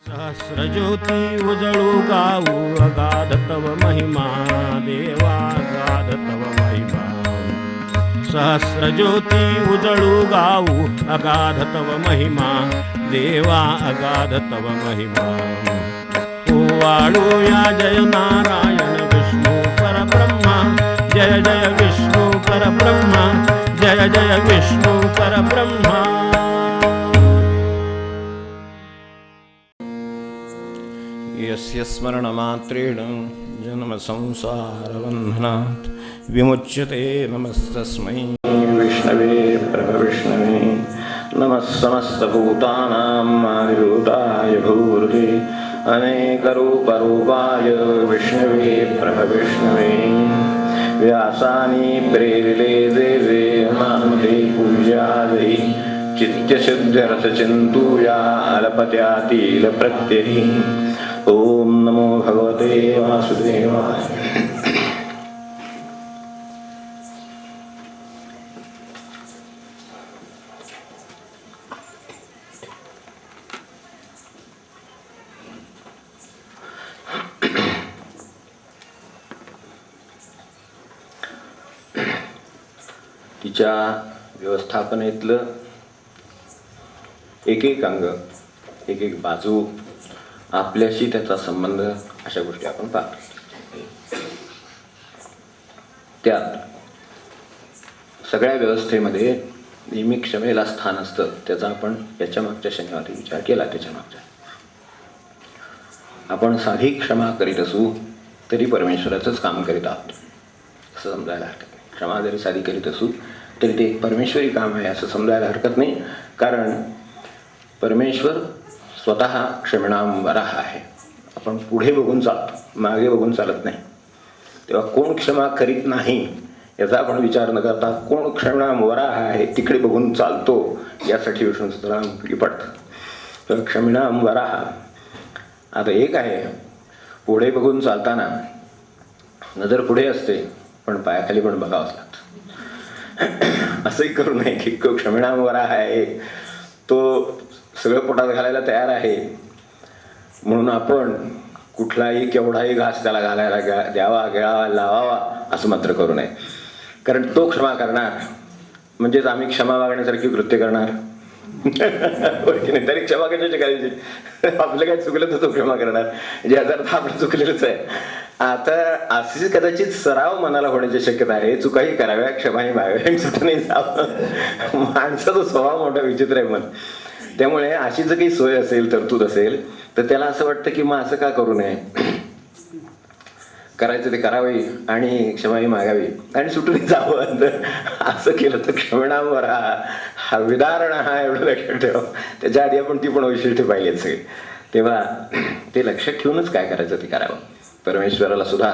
सहस्रज्योती उजळू गाऊ अगाध तव महिमा देवा अगाध तव महिमा. सहस्रज्योती उजळू गाऊ अगाध तव महिमा देवा अगाध तव महिमा. ओवाळूया जय नारायण विष्णू परब्रह्मा जय जय विष्णू परब्रह्मा जय जय विष्णू परब्रह्मा. यस्य स्मरणमात्रेण जन्मसंसारबन्धनात् विमुच्यते नमस्तस्मै विष्णवे प्रभविष्णवे. नमः समस्तभूतानां आदिभूताय भूर्भुवे अनेकरूपरूपाय विष्णवे प्रभविष्णवे. व्यासानि प्रेरिले देवे मानते पूज्यादि चित्तसिद्ध्यर्थचिन्तूया अल्पत्यातील प्रत्ययी. ओम नमो भगवते वासुदेवाय. तिच्या व्यवस्थापनेतलं एक एक अंग, एक एक बाजू, आपल्याशी त्याचा संबंध, अशा गोष्टी आपण पाहतो. त्यात सगळ्या व्यवस्थेमध्ये नेहमी क्षमेला स्थान असतं. त्याचा आपण याच्या मागच्या शनिवारी विचार केला. त्याच्या मागच्या आपण साधी क्षमा करीत असू तरी परमेश्वराचंच काम करीत आहोत असं समजायला हरकत नाही. क्षमा जरी साधी करीत असू तरी ते परमेश्वरी काम आहे असं समजायला हरकत नाही. कारण परमेश्वर स्वतः क्षमणाम वराह आहे. आपण पुढे बघून चालतो, मागे बघून चालत नाही. तेव्हा कोण क्षमा करीत नाही याचा आपण विचार न करता कोण क्षमणाम वराह आहे तिकडे बघून चालतो यासाठी विष्णू सहस्त्रनाम उपयोगी पडतं. तर क्षमणाम वराह आता एक आहे, पुढे बघून चालताना नजर पुढे असते पण पायाखाली पण बघावंच लागतं. असंही करू नये की क्षमणाम वराह आहे, तो सगळं पोटात घालायला तयार आहे म्हणून आपण कुठलाही केवढाही घास त्याला घालायला द्यावा, गिळावा, लावावा असं मात्र करू नये. कारण तो क्षमा करणार म्हणजेच आम्ही क्षमा मागण्यासारखी कृत्य करणार. तरी क्षमा कशाची करायची? आपलं काय चुकलं तर तो क्षमा करणार, याचा अर्थ आपण चुकलेलंच आहे. आता अशी कदाचित सराव मनाला होण्याची शक्यता आहे. चुकाही कराव्या, क्षमाही मागाव्या, सुटूनही जावं. माणसाचा स्वभाव मोठा विचित्र आहे मन. त्यामुळे अशी जर काही सोय असेल, तरतूद असेल, तर त्याला असं वाटतं की मग असं का करू नये, करायचं ते करावे आणि क्षमाही मागावी आणि सुटून जावं. असं केलं तर क्षमणावर हा विदारण हा एवढं लक्षात ठेवा. त्याच्या आधी आपण ती पण वैशिष्ट्य पाहिली सगळे. तेव्हा ते लक्षात ठेवूनच काय करायचं ते करावं. परमेश्वराला सुद्धा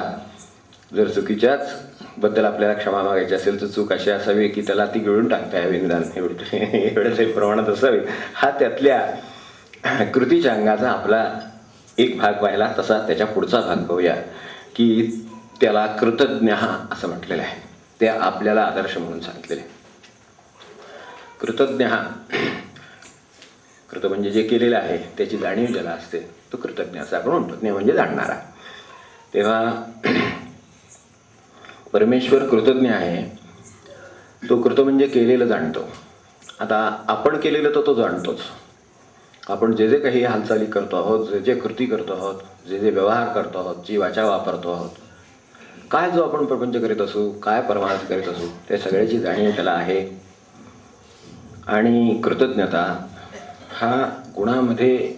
जर चुकीच्याच बद्दल आपल्याला क्षमा मागायची असेल तर चूक अशी असावी की त्याला ती गिळून टाकता यावी, निदान एवढ्याच प्रमाणात असावी. हा त्यातल्या कृतीच्या अंगाचा आपला एक भाग पाहिला. तसा त्याच्या पुढचा भाग पाहूया की त्याला कृतज्ञ असं म्हटलेलं आहे. ते आपल्याला आदर्श म्हणून सांगितलेले. कृतज्ञ कृत म्हणजे जे केलेलं आहे त्याची जाणीव ज्याला असते तो कृतज्ञ असं आपण म्हणतो. ज्ञ म्हणजे जाणणारा. तेव्हा परमेश्वर कृतज्ञ आहे. तो कृत म्हणजे केलेलं जाणतो. आता आपण केलेलं तो जाणतोच. आपण जे जे काही हालचाली करतो आहोत, जे जे कृती करतो आहोत, जे जे व्यवहार करतो आहोत, जी वाचा वापरतो आहोत, काय जो आपण प्रपंच करीत असू, काय परमार्थ करीत असू, त्या सगळ्याची जाणीव त्याला आहे. आणि कृतज्ञता हा गुणामध्ये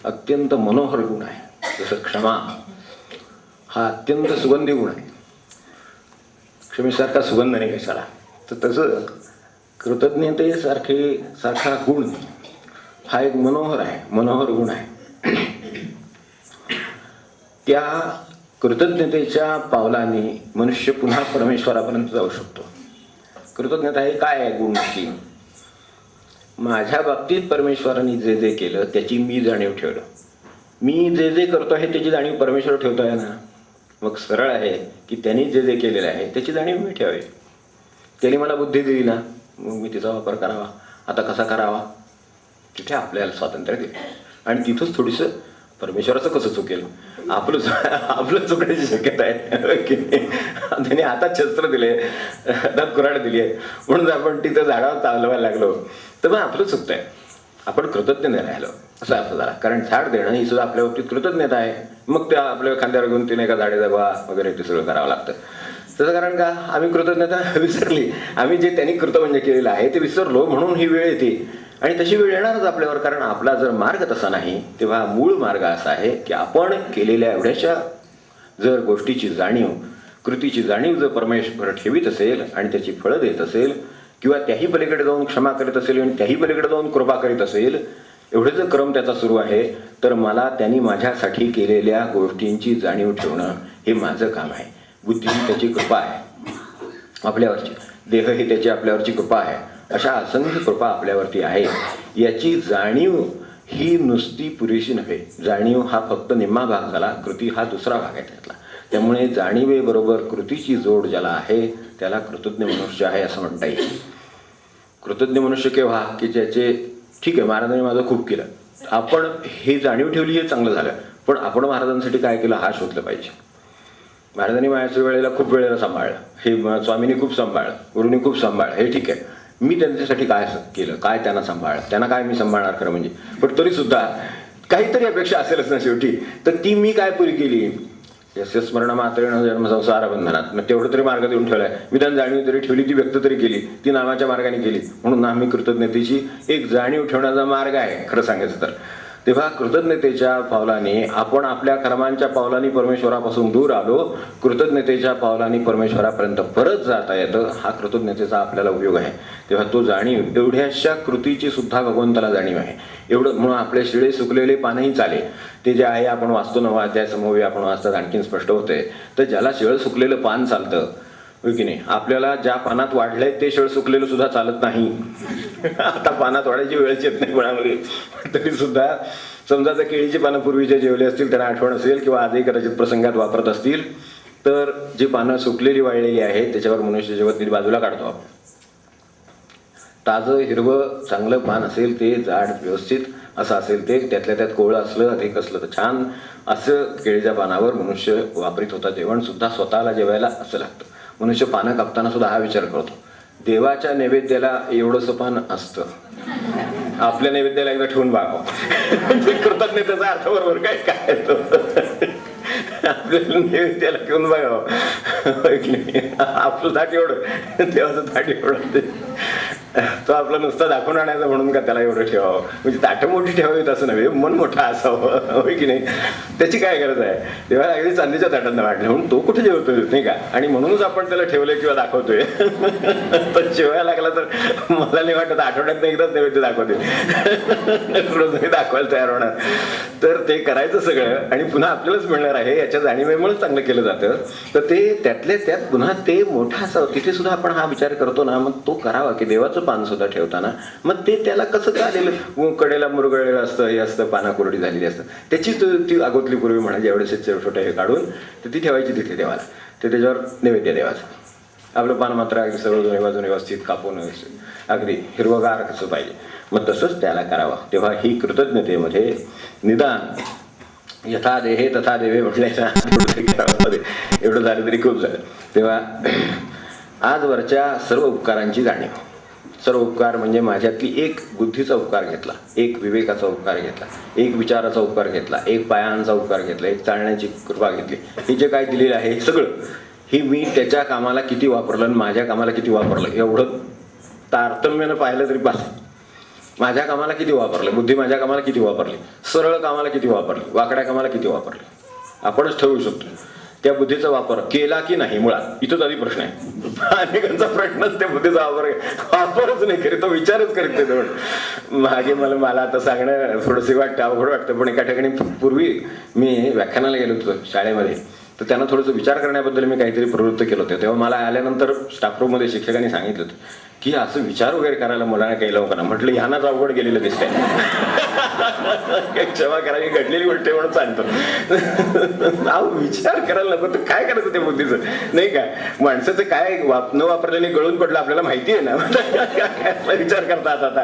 अत्यंत मनोहर गुण आहे. जसं क्षमा हा अत्यंत सुगंधी गुण आहे. क्षमेसारखा सुगंध नाही कशाला. तर तसं कृतज्ञतेसारखा गुण हा एक मनोहर आहे, मनोहर गुण आहे. त्या कृतज्ञतेच्या पावलांनी मनुष्य पुन्हा परमेश्वरापर्यंत जाऊ शकतो. कृतज्ञता हे काय आहे गुण नक्की? माझ्या बाबतीत परमेश्वराने जे जे केलं त्याची मी जाणीव ठेवलं. मी जे जे करतो आहे त्याची जाणीव परमेश्वर ठेवतो आहे ना. मग सरळ आहे की त्यांनी जे जे केलेलं आहे त्याची जाणीव मी ठेवावी. त्यांनी मला बुद्धी दिली ना, मग मी तिचा वापर करावा. आता कसा करावा तिथे आपल्याला स्वातंत्र्य दिले. आणि तिथंच थोडीसं परमेश्वराचं कसं चुकेल, आपलं चुकण्याची शक्यता आहे की नाही. त्यांनी हातात शस्त्र दिले, हातात कुऱ्हाड दिली आहे म्हणून आपण तिथं झाडावर चालवायला लागलो तर मग आपलं चुकतंय. आपण कृतज्ञ नाही राहिलो असा अर्थ झाला. कारण झाड देणं ही सुद्धा आपल्या बाबतीत कृतज्ञता आहे. मग त्या आपल्या खांद्यावर घेऊन तिने एका झाडे जगवा वगैरे ते सगळं करावं लागतं. त्याचं कारण का, आम्ही कृतज्ञता विसरली. आम्ही जे त्यांनी कृत म्हणजे केलेलं आहे ते विसरलो म्हणून ही वेळ येते. आणि तशी वेळ येणारच आपल्यावर. कारण आपला जर मार्ग तसा नाही तेव्हा मूळ मार्ग असा आहे की आपण केलेल्या एवढ्याशा जर गोष्टीची जाणीव, कृतीची जाणीव जर परमेश्वर ठेवीत असेल आणि त्याची फळं देत असेल किंवा त्याही पलीकडे जाऊन क्षमा करीत असेल आणि त्याही पलीकडे जाऊन कृपा करीत असेल, एवढे जर क्रम त्याचा सुरू आहे तर मला त्यांनी माझ्यासाठी केलेल्या गोष्टींची जाणीव ठेवणं हे माझं काम आहे. बुद्धी ही त्याची कृपा आहे आपल्यावरची, देह ही त्याची आपल्यावरची कृपा आहे. अशा असंख्य कृपा आपल्यावरती आहे. याची जाणीव ही नुसती पुरेशी नव्हे. जाणीव हा फक्त निम्मा भाग झाला, कृती हा दुसरा भाग आहे त्यातला. त्यामुळे जाणीवेबरोबर कृतीची जोड ज्याला आहे त्याला कृतज्ञ मनुष्य आहे असं म्हणता येईल. कृतज्ञ मनुष्य केव्हा की ज्याचे, ठीक आहे महाराजांनी माझं खूप केलं, आपण हे जाणीव ठेवली हे चांगलं झालं, पण आपण महाराजांसाठी काय केलं हा शोधलं पाहिजे. महाराजांनी माझ्या वेळेला खूप वेळेला सांभाळलं, हे स्वामींनी खूप सांभाळलं, गुरुनी खूप सांभाळलं, हे ठीक आहे. मी त्यांच्यासाठी काय केलं, काय त्यांना सांभाळलं, त्यांना काय मी सांभाळणार खरं म्हणजे. पण तरी सुद्धा काहीतरी अपेक्षा असेलच ना शेवटी. तर ती मी काय पुरी केली. यस्य स्मरण मात्रेण जन्म संसार बंधनात. मग तेवढं तरी मार्ग देऊन ठेवलाय. विधान जाणीव तरी ठेवली, ती व्यक्त तरी केली, ती नामाच्या मार्गाने केली. म्हणून आम्ही कृतज्ञतेची एक जाणीव ठेवण्याचा मार्ग आहे खरं सांगायचं तर. तेव्हा कृतज्ञतेच्या पावलाने आपण आपल्या कर्मांच्या पावलांनी परमेश्वरापासून दूर आलो, कृतज्ञतेच्या पावलांनी परमेश्वरापर्यंत परत जाता येतं. हा कृतज्ञतेचा आपल्याला उपयोग आहे. तेव्हा तो जाणीव, एवढ्याशा कृतीची सुद्धा भगवंताला जाणीव आहे. एवढं म्हणून आपले शिळे सुकलेले पानही चाले. ते जे आहे आपण वाचतो, नवा अध्याय समोर आपण वाचतात आणखीन स्पष्ट होते. तर ज्याला शिळ सुकलेलं पान चालतं होय की नाही, आपल्याला ज्या पानात वाढलंय ते शिळ सुकलेलं सुद्धा चालत नाही. आता पानात वाढायची वेळच येत नाही कोणामध्ये. तरी सुद्धा समजा जर केळीची पानं पूर्वीचे जेवले असतील त्यांना आठवण असेल किंवा आजही कदाचित प्रसंगात वापरत असतील, तर जी पानं सुकलेली वाळलेली आहेत त्याच्यावर मनुष्य जेव्हा ती बाजूला काढतो आपण, ताजं हिरवं चांगलं पान असेल ते जाड व्यवस्थित असं असेल ते, त्यातल्या त्यात कोवळं असलं अधिक असलं तर छान, असं केळीच्या पानावर मनुष्य वापरीत होता. जेवण सुद्धा स्वतःला जेवायला असं लागतं. मनुष्य पानं कापताना सुद्धा हा विचार करतो, देवाच्या नैवेद्याला एवढंसं पान असतं, आपल्या नैवेद्याला एकदा ठेवून बघावं. कृतज्ञतेचा अर्थ बरोबर काय काय तो आपल्या नैवेद्याला ठेवून बघावं. आपलं ताट एवढं, देवाचं ताट एवढं, तो आपला नुसता दाखवून आणायचा म्हणून का त्याला एवढं ठेवावं. म्हणजे ताटं मोठी ठेवावीत असं नव्हे, मन मोठं असावं होय की नाही. त्याची काय गरज आहे. तेव्हा अगदी चांदीच्या ताटांना वाटलं म्हणून तो कुठे जेवतोय नाही का. आणि म्हणूनच आपण त्याला ठेवलंय किंवा दाखवतोय. तर जेवायला लागला तर मला नाही वाटत आठवड्यात एकदाच नैवेद्य दाखवते, रोज दाखवायला तयार होणार. तर ते करायचं सगळं आणि पुन्हा आपल्यालाच मिळणार आहे याच्या जाणीवेमुळेच चांगलं केलं जातं. तर ते त्यातल्या त्यात पुन्हा ते मोठं असावं. तिथे सुद्धा आपण हा विचार करतो ना, मग तो करावा की देवाचं पान सुद्धा ठेवताना मग ते त्याला कसं चालेल. कडेला मुरगळलेलं असतं, हे असतं, पाना कोरडी झालेली असतं, त्याची ती अगोदली पूर्वी म्हणायची एवढे छोटे हे काढून तर ती ठेवायची तिथे देवाला. ते त्याच्यावर नैवेद्य देवाचं. आपलं पान मात्र अगदी सगळं दोन्ही बाजूने व्यवस्थित कापून अगदी हिरवगार कसं पाहिजे, मग तसंच त्याला करावं. तेव्हा ही कृतज्ञतेमध्ये निदान यथा देहे तथा देवे म्हटल्याच्या एवढं झालं तरी खूप झालं. तेव्हा आजवरच्या सर्व उपकारांची जाणीव. सर्व उपकार म्हणजे माझ्यातली एक बुद्धीचा उपकार घेतला, एक विवेकाचा उपकार घेतला, एक विचाराचा उपकार घेतला, एक पायांचा उपकार घेतला, एक चालण्याची कृपा घेतली. हे जे काय दिलेलं आहे हे सगळं ही मी त्याच्या कामाला किती वापरलं आणि माझ्या कामाला किती वापरलं एवढं तारतम्यानं पाहिलं तरी पास. माझ्या कामाला किती वापरलं, बुद्धी माझ्या कामाला किती वापरली, सरळ कामाला किती वापरली, वाकड्या कामाला किती वापरली, आपणच ठरवू शकतो. त्या बुद्धीचा वापर केला की नाही मुळात इथंच आधी प्रश्न आहे. अनेकांचा प्रश्नच त्या बुद्धीचा वापरच नाही करीत, तो विचारच करीत नाही. तेवढं मागे मला आता सांगणं थोडंसं वाटतं, अवघड वाटतं. पण एका ठिकाणी पूर्वी मी व्याख्यानाला गेलो होतो शाळेमध्ये, तर त्यांना थोडंसं विचार करण्याबद्दल मी काहीतरी प्रवृत्त केलं होतं. तेव्हा मला आल्यानंतर स्टाफ रूममध्ये शिक्षकांनी सांगितलं होतं की असं विचार वगैरे करायला मुलांना काही लोकांना म्हटलं ह्यांनाच अवघड गेलेलं दिसतंय. क्षमा करा, ही घडलेली गोष्ट आहे म्हणून सांगतो. अहो विचार करायला नको तर काय करायचं ते बुद्धीचं, नाही का? माणसाचं काय न वापरलेले गळून पडलं आपल्याला माहिती आहे ना. काय विचार करतात आता,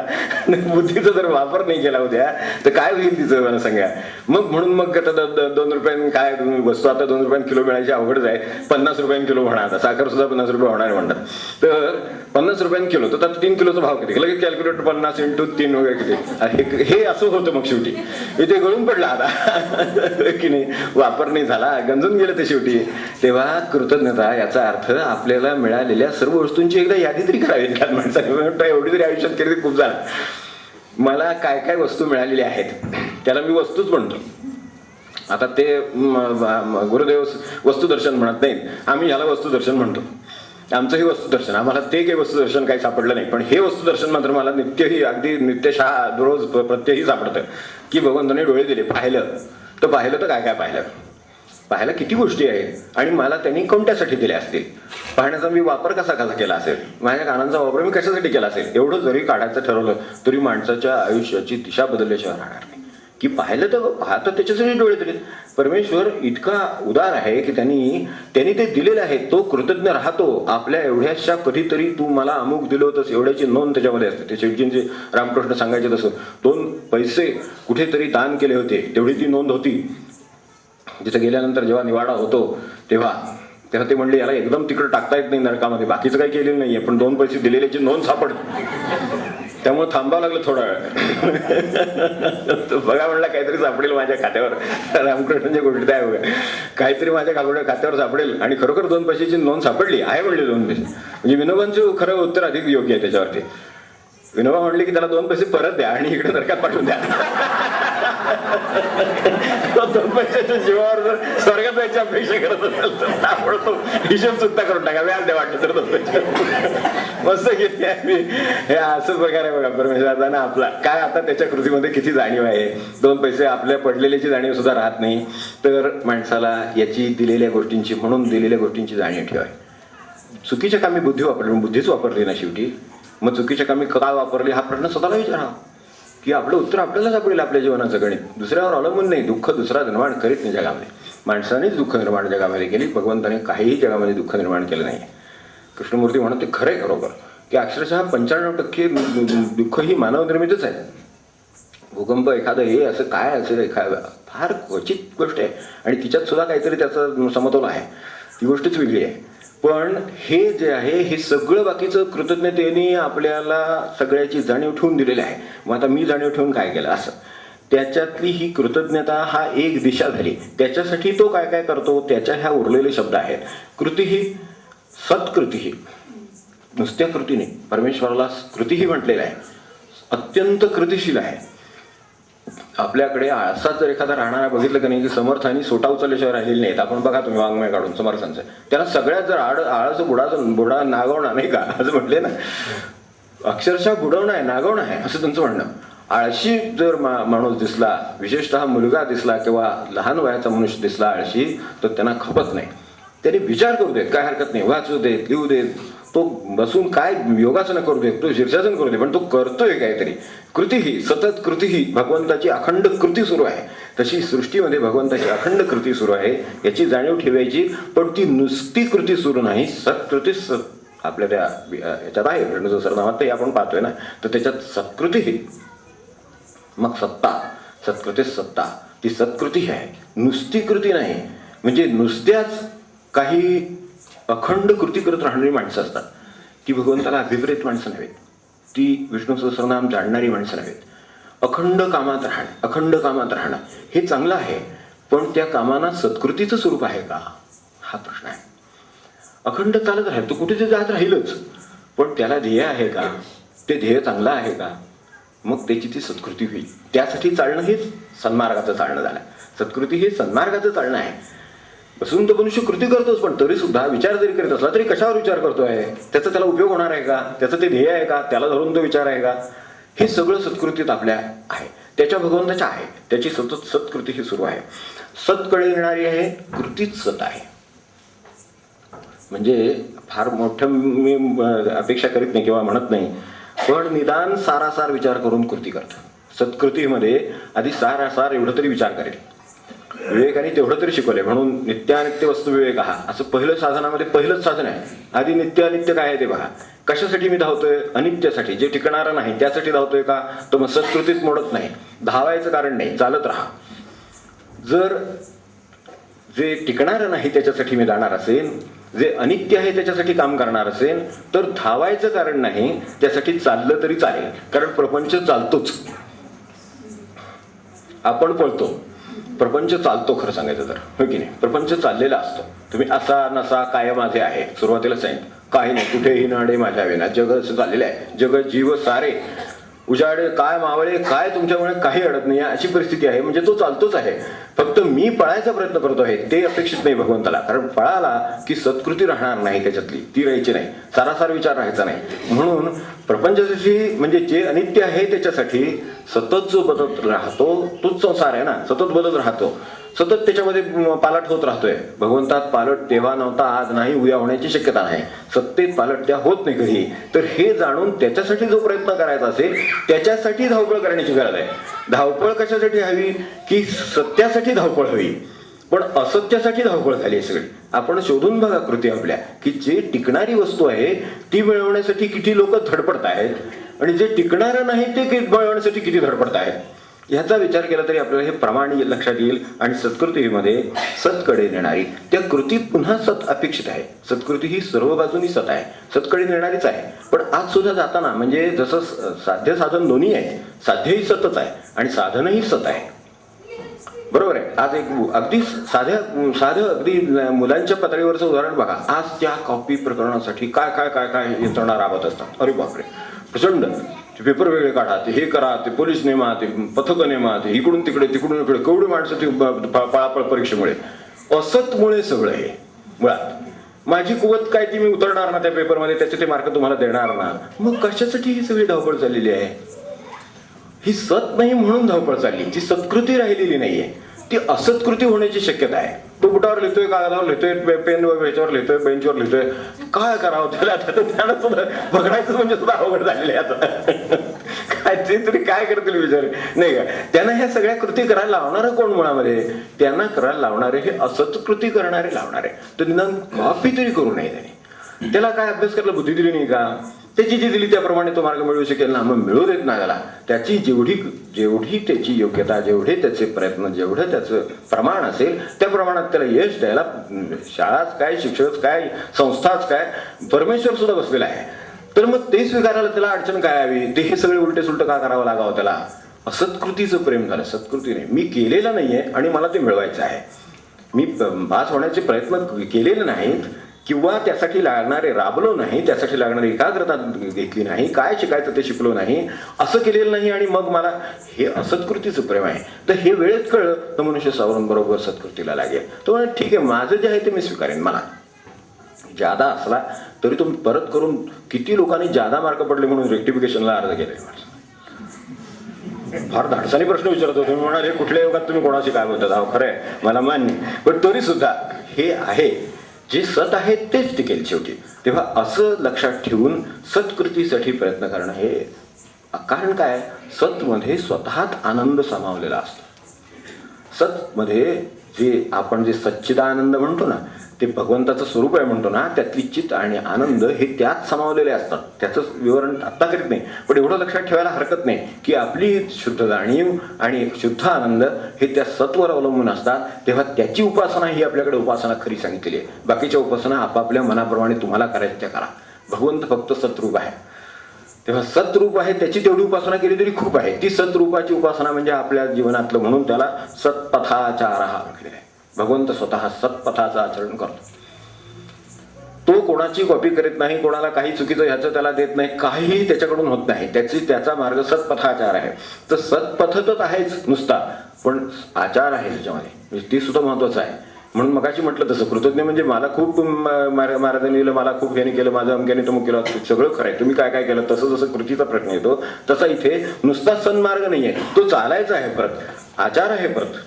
बुद्धीचा जर वापर नाही केला उद्या तर काय होईल तिचं मला सांगा. मग म्हणून मग आता 2 रुपयांनी काय वस्तू आता 2 रुपयांनी किलो मिळायची अवघडच आहे. 50 रुपयांनी किलो म्हणा, आता साखर सुद्धा 50 रुपये होणार म्हणतात. तर 50 रुपयांनी किलो, तर आता 3 किलोचा भाव किती, लगेच कॅल्क्युलेटर 50 × 3 वगैरे किती, हे असं होतं. मग शेवटी इथे गळून पडला आता की नाही, वापर नाही झाला, गंजून गेलं ते शेवटी. तेव्हा कृतज्ञता याचा अर्थ आपल्याला मिळालेल्या सर्व वस्तूंची एकदा यादी तरी करावी एखाद माणसाने. एवढी तरी आयुष्यात केली तरी खूप झालं. मला काय काय वस्तू मिळालेल्या आहेत त्याला मी वस्तूच म्हणतो. आता ते गुरुदेव वस्तुदर्शन म्हणत नाहीत, आम्ही ह्याला वस्तुदर्शन म्हणतो. आमचं हे वस्तुदर्शन, आम्हाला ते काही वस्तुदर्शन काही सापडलं नाही, पण हे वस्तुदर्शन मात्र मला नित्यही, अगदी नित्यशः रोज प्रत्यही सापडतं की भगवंताने डोळे दिले, पाहिलं तर काय काय पाहायला किती गोष्टी आहेत आणि मला त्यांनी कोणत्यासाठी दिल्या असतील, पाहण्याचा मी वापर कसा केला असेल, माझ्या कानांचा वापर मी कशासाठी केला असेल. एवढं जरी काढायचं ठरवलं तरी माणसाच्या आयुष्याची दिशा बदलल्याशिवाय राहणार नाही. की पाहिलं तर पाहतं त्याच्यासाठी डोळे दिले. परमेश्वर इतका उदार आहे की त्यांनी ते दिलेलं आहे, तो कृतज्ञ राहतो. आपल्या एवढ्याशा कधीतरी तू मला अमुक दिलं होतंस एवढ्याची नोंद त्याच्यामध्ये असते. ते शेवटींचे रामकृष्ण सांगायचे तसं, 2 पैसे कुठेतरी दान केले होते तेवढी ती नोंद होती. तिथे गेल्यानंतर जेव्हा निवाडा होतो तेव्हा ते म्हणले याला एकदम तिकडे टाकता येत नाही नरकामध्ये, बाकीचं काही केलेलं नाहीये, पण 2 पैसे दिलेल्याची नोंद सापडते, त्यामुळे थांबावं लागलं थोडा वेळ. बघा म्हणला काहीतरी सापडेल माझ्या खात्यावर, रामकृष्णांच्या गोष्टी आहे बघा, काहीतरी माझ्या खात्यावर सापडेल. आणि खरोखर 2 पैशाची नोंद सापडली आहे म्हणले. 2 पैसे म्हणजे विनोबांचं खरं उत्तर अधिक योग्य आहे त्याच्यावरती. विनोबा म्हणले की त्याला 2 पैसे परत द्या आणि इकडे नरकात पाठवून द्या. 2 पैशाच्या जीवावर जर स्वर्गात जायची अपेक्षा करत असेल तर ताबडतोब हिशोब चुकता करून टाका, व्याज द्या वाटलं तर 2 पैसे. मस्त घेतली आम्ही. हे असंच प्रकारे बघा परमेश्वराचा ना आपला काय. आता त्याच्या कृतीमध्ये किती जाणीव आहे. 2 पैसे आपल्या पडलेल्याची जाणीव सुद्धा राहत नाही, तर माणसाला याची दिलेल्या गोष्टींची, म्हणून दिलेल्या गोष्टींची जाणीव ठेवावी. चुकीच्या कामी बुद्धी वापरली, बुद्धीच वापरली ना शेवटी. मग चुकीच्या कामी का वापरली हा प्रश्न स्वतःला विचारावा, की आपलं उत्तर आपल्याला सापडेल. आपल्या जीवनाचं गणित दुसऱ्यावर अवलंबून नाही. दुःख दुसरा निर्माण करीत नाही जगामध्ये. माणसानेच दुःख निर्माण जगामध्ये केली, भगवंताने काहीही जगामध्ये दुःख निर्माण केलं नाही. कृष्णमूर्ती म्हणत ते खरंय खरोखर की अक्षरशः 95% दुःख ही मानवनिर्मितच आहे. भूकंप एखादं हे असं काय असेल, एखादं फार क्वचित गोष्ट आहे आणि तिच्यात सुद्धा काहीतरी त्याचा समतोल आहे, ती गोष्टच वेगळी आहे. पण हे जे आहे हे सगळं बाकीचं कृतज्ञतेने आपल्याला सगळ्याची जाणीव ठेवून दिलेली आहे. मग आता मी जाणीव ठेवून काय केलं असं, त्याच्यातली ही कृतज्ञता हा एक दिशा झाली. त्याच्यासाठी तो काय काय करतो त्याच्या ह्या उरलेले शब्द आहेत. कृतीही सत्कृतीही, नुसत्या कृतीने परमेश्वराला कृतीही म्हटलेलं आहे, अत्यंत कृतिशील आहे. आपल्याकडे आळसात जर एखादा राहणारा बघितलं का नाही की समर्थांनी सोटा उचलल्याशिवाय राहिलेले नाहीत. आपण बघा तुम्ही वाङ्मय काढून समर्थांचं, त्याला सगळ्यात जर आळस बुडा नागवणं नाही का असं म्हटले ना, अक्षरशः बुडवणं आहे, नागवणं आहे असं त्यांचं म्हणणं. आळशी जर माणूस दिसला, विशेषतः मुलगा दिसला किंवा लहान वयाचा मनुष्य दिसला आळशी, तर त्यांना खपत नाही. त्याने विचार करू देत, काय हरकत नाही, वाचू देत, लिहू देत, तो बसून काय योगासनं करू देत, तो शीर्षासन करू दे, पण तो करतोय काहीतरी. कृतीही सतत कृतीही, भगवंताची अखंड कृती सुरू आहे. तशी सृष्टीमध्ये भगवंताची अखंड कृती सुरू आहे याची जाणीव ठेवायची. पण ती नुसती कृती सुरू नाही, सत्कृती आपल्या त्या याच्यात आहे रेणुजो सरनामात ते आपण पाहतोय ना, तर त्याच्यात सत्कृतीही, मग सत्ता, सत्कृती सत्ता, ती सत्कृती आहे, नुसती कृती नाही. म्हणजे नुसत्याच काही अखंड कृती करत राहणारी माणसं असतात, ती भगवंताला अभिप्रेत माणसं नव्हेत, ती विष्णू सहस्रनाम जाणणारी माणसं नव्हेत. अखंड कामात राहणं हे चांगलं आहे, पण त्या कामाना सत्कृतीचं स्वरूप आहे का हा प्रश्न आहे. अखंड चालत राहील, तो कुठे ते जात राहीलच, पण त्याला ध्येय आहे का, ते ध्येय चांगलं आहे का, मग त्याची ती सत्कृती होईल. त्यासाठी चालणं हेच सन्मार्गाचं चालणं झालं. सत्कृती हे सन्मार्गाचं चालणं आहे. बसून तो मनुष्य कृती करतोच, पण तरी सुद्धा विचार जरी करीत असला तरी कशावर विचार करतोय, त्याचा त्याला उपयोग होणार आहे का, त्याचं ते ध्येय आहे का, त्याला धरून तो विचार आहे का, हे सगळं सत्कृतीत आपल्या आहे, त्याच्या भगवंताच्या आहे. त्याची सतत सत्कृती ही सुरू आहे. सतकडे येणारी आहे, कृतीच सत आहे. म्हणजे फार मोठं मी अपेक्षा करीत नाही किंवा म्हणत नाही, पण निदान सारासार विचार करून कृती करतं. सत्कृतीमध्ये आधी सार एवढं तरी विचार करेल. विवेकाने तेवढं तरी शिकवलंय. म्हणून नित्यानित्य वस्तू विवेक हा असं पहिलं साधनामध्ये पहिलंच साधन आहे. आधी नित्यानित्य काय आहे ते बघा. कशासाठी मी धावतोय? अनित्यासाठी, जे टिकणारं नाही त्यासाठी धावतोय का? तर मग सत्कृतीत मोडत नाही. धावायचं कारण नाही, चालत राहा. जर जे टिकणारं नाही त्याच्यासाठी मी जाणार असेल, जे अनित्य आहे त्याच्यासाठी काम करणार असेल, तर धावायचं कारण नाही, त्यासाठी चाललं तरी चालेल. कारण प्रपंच चालतोच, आपण पळतो, प्रपंच चालतो. खरं सांगायचं तर, हो की नाही? प्रपंच चाललेला असतो. तुम्ही असा नसा काय माझे आहे, सुरुवातीला सांगितलं काही नाही, कुठेही नडे माझ्या विना, जग असं चाललेलं आहे. जग जीव सारे उजाडे काय मावळे काय, तुमच्यामुळे काही अडत नाही अशी परिस्थिती आहे. म्हणजे तो चालतोच आहे. फक्त मी पळायचा प्रयत्न करतो आहे ते अपेक्षित नाही भगवंताला. कारण पळाला की सत्कृती राहणार नाही, त्याच्यातली ती राहायची नाही, सारासार विचार राहायचा नाही. म्हणून प्रपंचासाठी म्हणजे जे अनित्य आहे त्याच्यासाठी सतत जो बदलत राहतो तोच संसार आहे ना. सतत बदलत राहतो, सतत त्याच्यामध्ये पालट होत राहतोय. भगवंतात पालट तेव्हा नव्हता, आज नाही, उद्या होण्याची शक्यता नाही. सत्तेत पालट त्या होत नाही कधी. तर हे जाणून त्याच्यासाठी जो प्रयत्न करायचा असेल त्याच्यासाठी धावपळ करण्याची गरज आहे. धावपळ कशासाठी हवी? की सत्यासाठी धावपळ हवी. पण असत्यासाठी धावपळ झाली आहे सगळी. आपण शोधून बघा कृती आपल्या, की जे टिकणारी वस्तू आहे ती मिळवण्यासाठी किती लोक धडपडत आहेत आणि जे टिकणारं नाही ते मिळवण्यासाठी किती धडपडत आहेत. ह्याचा विचार केला तरी आपल्याला हे प्रमाण लक्षात येईल. आणि सत्कृतीमध्ये सतकडे नेणारी, त्या कृतीत पुन्हा सत अपेक्षित आहे. सत्कृती ही सर्व बाजूनी सत आहे, सतकडे नेणारीच आहे. पण आज सुद्धा जाताना म्हणजे जसं साध्य साधन दोन्ही आहे, साध्यही सतच आहे आणि साधनही सत आहे. बरोबर आहे. आज एक अगदी साधं अगदी मुलांच्या पातळीवरचं उदाहरण बघा. आज त्या कॉपी प्रकरणासाठी काय काय काय काय यंत्रणा राबत असतात. अरे बापरे, प्रचंड. पेपर वेगळे काढा, ते हे करा, ते पोलीस नेमा, ते पथक नेमा, ते इकडून तिकडे तिकडून इकडे, केवढी माणसं ती पळापळ परीक्षेमुळे. असतमुळे सगळं हे मुळात. माझी कुवत काय ती मी उतरणार ना त्या पेपरमध्ये, त्याचे ते मार्क तुम्हाला देणार ना. मग कशासाठी ही सगळी धावपळ चाललेली आहे? ही सत नाही म्हणून धावपळ चालली, जी सत्कृती राहिलेली नाहीये, ती असत्कृती होण्याची शक्यता आहे. तो बुटावर लिहितोय, कागदावर लिहितोय, पेन ह्याच्यावर लिहितोय, बेंचवर लिहितोय. काय करावं त्याला? त्यानं सुद्धा बघायचं म्हणजे सुद्धा अवघड झालेलं आहे आता. काय ते तरी काय करतील विचार नाही का? त्यांना ह्या सगळ्या कृती करायला लावणारं कोण मुळामध्ये? त्यांना करायला लावणारे हे असत्कृती करणारे लावणारे. तर निदान कॉपी तरी करू नये त्याने. त्याला काय अभ्यास करायला बुद्धी दिली नाही का? त्याची जी दिली त्याप्रमाणे तो मार्ग मिळवू शकेल ना? मग मिळू देत नाही त्याला. त्याची जेवढी त्याची योग्यता, जेवढे त्याचे प्रयत्न, जेवढं त्याचं प्रमाण असेल त्या प्रमाणात त्याला यश द्यायला शाळाच काय, शिक्षकच काय, संस्थाच काय, परमेश्वर सुद्धा बसलेला आहे. तर मग ते स्वीकारायला त्याला अडचण काय हवी? ते हे सगळे उलटे सुलट का करावं लागावं त्याला? असत्कृतीचं प्रेम झालं. सत्कृतीने मी केलेलं नाहीये आणि मला ते मिळवायचं आहे. मी पास होण्याचे प्रयत्न केलेले नाहीत किंवा त्यासाठी लागणारे राबलो नाही, त्यासाठी लागणारी एकाग्रता घेतली नाही, काय शिकायचं ते शिकलो नाही, असं केलेलं नाही आणि मग मला हे असत्कृतीचं प्रेम आहे. तर हे वेळेत कळलं तर मनुष्य सावरून बरोबर सत्कृतीला लागेल. तो म्हणजे ठीक आहे, माझं जे आहे ते मी स्वीकारेन. मला जादा असला तरी तो परत करून, किती लोकांनी जादा मार्क पडले म्हणून रेक्टिफिकेशनला अर्ज केले. फार धाडसाने प्रश्न विचारतो. तुम्ही म्हणाले कुठल्या युगात तुम्ही कोणाशी काय बोलतात? अहो खरं आहे, मला मान्य. पण तरी सुद्धा हे आहे, जे सत आहे तेच टिकेल शेवटी. तेव्हा असं लक्षात ठेवून सत्कृतीसाठी प्रयत्न करणं हे कारण काय? सतमध्ये स्वतःच आनंद सामावलेला असतो. सतमध्ये जे आपण जे सच्चिदानंद म्हणतो ना, ते भगवंताचं स्वरूप आहे म्हणतो ना, त्यातली चित्त आणि आनंद हे त्यात सामावलेले असतात. त्याचं विवरण आत्ता करीत नाही, पण एवढं लक्षात ठेवायला हरकत नाही की आपली शुद्ध जाणीव आणि शुद्ध आनंद हे त्या सत्वर अवलंबून असतात. तेव्हा त्याची उपासना ही आपल्याकडे उपासना खरी सांगितलेली आहे. बाकीच्या उपासना आपापल्या मनाप्रमाणे तुम्हाला करायच्या त्या करा. भगवंत फक्त सतरूप आहे. तेव्हा सतरूप आहे त्याची तेवढी उपासना केली तरी खूप आहे. ती सतरूपाची उपासना म्हणजे आपल्या जीवनातलं, म्हणून त्याला सत्पथाचार हा म्हटलेला आहे. भगवंत स्वतः सत्पथाचं आचरण करतो. तो कोणाची कॉपी करीत नाही, कोणाला काही चुकीचं ह्याचं त्याला देत नाही, काहीही त्याच्याकडून होत नाही. त्याचा मार्ग सत्पथाचार आहे. तर सत्पथ तर आहेच नुसता, पण आचार आहे त्याच्यामध्ये, ते सुद्धा महत्वाचं आहे. म्हणून मगाशी म्हटलं तसं कृतज्ञ म्हणजे मला खूप महाराजांनी दिलं, मला खूप ह्याने केलं, माझं अमक्याने तमुक केलं, सगळं खरं आहे, तुम्ही काय काय केलं. तसं जसं कृतीचा प्रश्न येतो तसा इथे नुसता सन्मार्ग नाहीये, तो चालायचा आहे, परत आचार आहे, परत